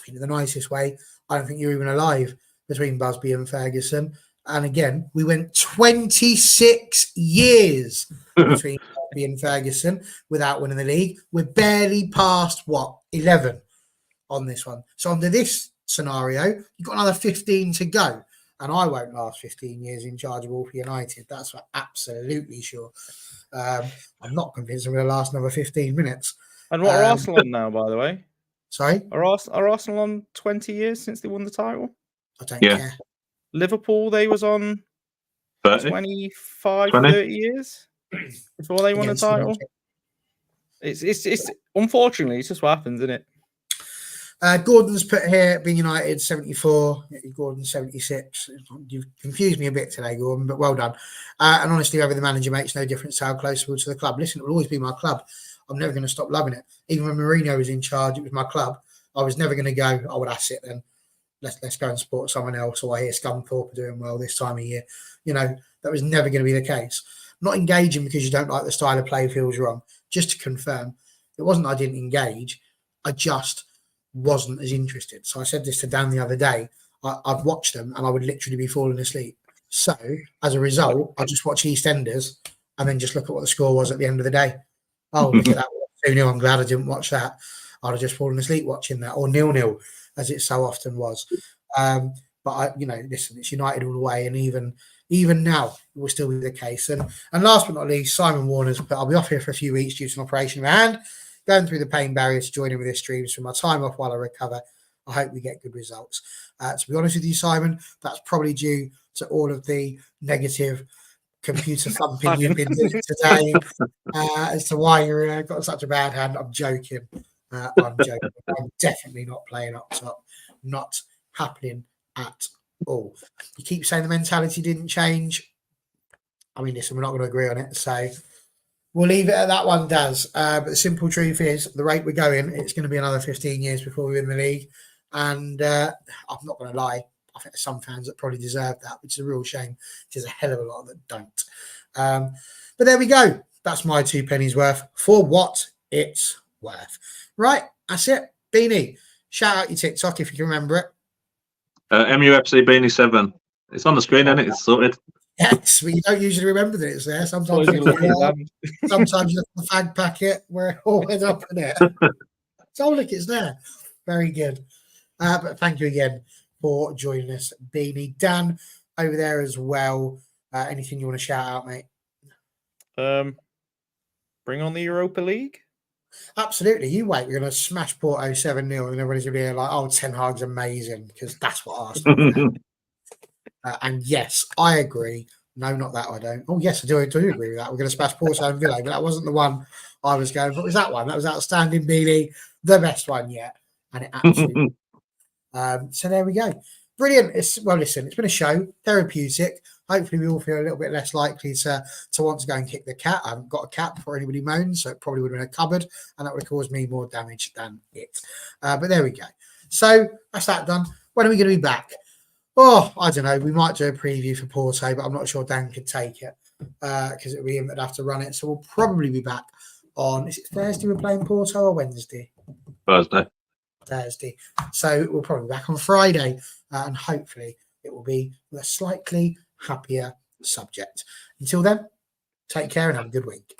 think in the nicest way, I don't think you're even alive between Busby and Ferguson. And again, we went 26 years between Busby and Ferguson without winning the league. We're barely past, 11 on this one. So under this scenario, you've got another 15 to go. And I won't last 15 years in charge of all for United. That's for absolutely sure. I'm not convinced I'm going to last another 15 minutes. And what are Arsenal on now, by the way? Sorry? Are Arsenal on 20 years since they won the title? I don't care. Liverpool, they was on 25, 30 years before they won the title. It's unfortunately, it's just what happens, isn't it? Gordon's put here, being United 74, Gordon 76. You've confused me a bit today, Gordon, but well done. And honestly, whether the manager makes no difference how close we're to the club. Listen, it will always be my club. I'm never going to stop loving it. Even when Mourinho was in charge, it was my club. I was never going to go, that's it then. Let's go and support someone else, or I hear Scunthorpe are doing well this time of year. That was never going to be the case. Not engaging because you don't like the style of play feels wrong. Just to confirm, it wasn't I didn't engage. I just wasn't as interested. So I said this to Dan the other day. I've watched them and I would literally be falling asleep. So as a result, I just watch EastEnders and then just look at what the score was at the end of the day. Oh, look at that 2-0. I'm glad I didn't watch that. I'd have just fallen asleep watching that, or 0-0, as it so often was. But listen, it's United all the way, and even now it will still be the case. And last but not least, Simon Warner's. But I'll be off here for a few weeks due to an operation in my hand. Going through the pain barrier to join in with this streams for my time off while I recover. I hope we get good results. To be honest with you, Simon, that's probably due to all of the negative computer thumping you've been doing today as to why you're got such a bad hand. I'm joking. I'm joking. I'm definitely not playing up top. Not happening at all. You keep saying the mentality didn't change. I mean, listen, we're not going to agree on it. So we'll leave it at that one, Daz. But the simple truth is, the rate we're going, it's going to be another 15 years before we win the league. And I'm not going to lie, I think there's some fans that probably deserve that, which is a real shame. There's a hell of a lot that don't. But there we go. That's my 2 pennies worth for what it's worth. Right, that's it. Beanie, shout out your TikTok if you can remember it. MUFC Beanie 7. It's on the screen, isn't it? It's sorted. Yes, but you don't usually remember that it's there. Sometimes you look at the fag packet where it all went up in it. So look, it's there. Very good. But thank you again for joining us, Beanie. Dan, over there as well. Anything you want to shout out, mate? Bring on the Europa League. Absolutely. You wait. We're going to smash Porto 7-0 and everybody's going to be like, oh, Ten Hag's amazing, because that's what Arsenal and yes, I agree. No, not that I don't. Oh, yes, I do agree with that. We're going to smash Porto and Villa, but that wasn't the one I was going for. It was that one. That was outstanding, Beanie. The best one yet. And it absolutely. So there we go. Brilliant. Listen, it's been a show. Therapeutic. Hopefully we all feel a little bit less likely to want to go and kick the cat. I haven't got a cat before anybody moans, so it probably would have been a cupboard, and that would have caused me more damage than it. But there we go. So that's that done. When are we going to be back? Oh, I don't know. We might do a preview for Porto, but I'm not sure Dan could take it because it would be him that'd have to run it. So we'll probably be back on, is it Thursday we're playing Porto or Wednesday? Thursday. So we'll probably be back on Friday and hopefully it will be with a slightly happier subject. Until then, take care and have a good week.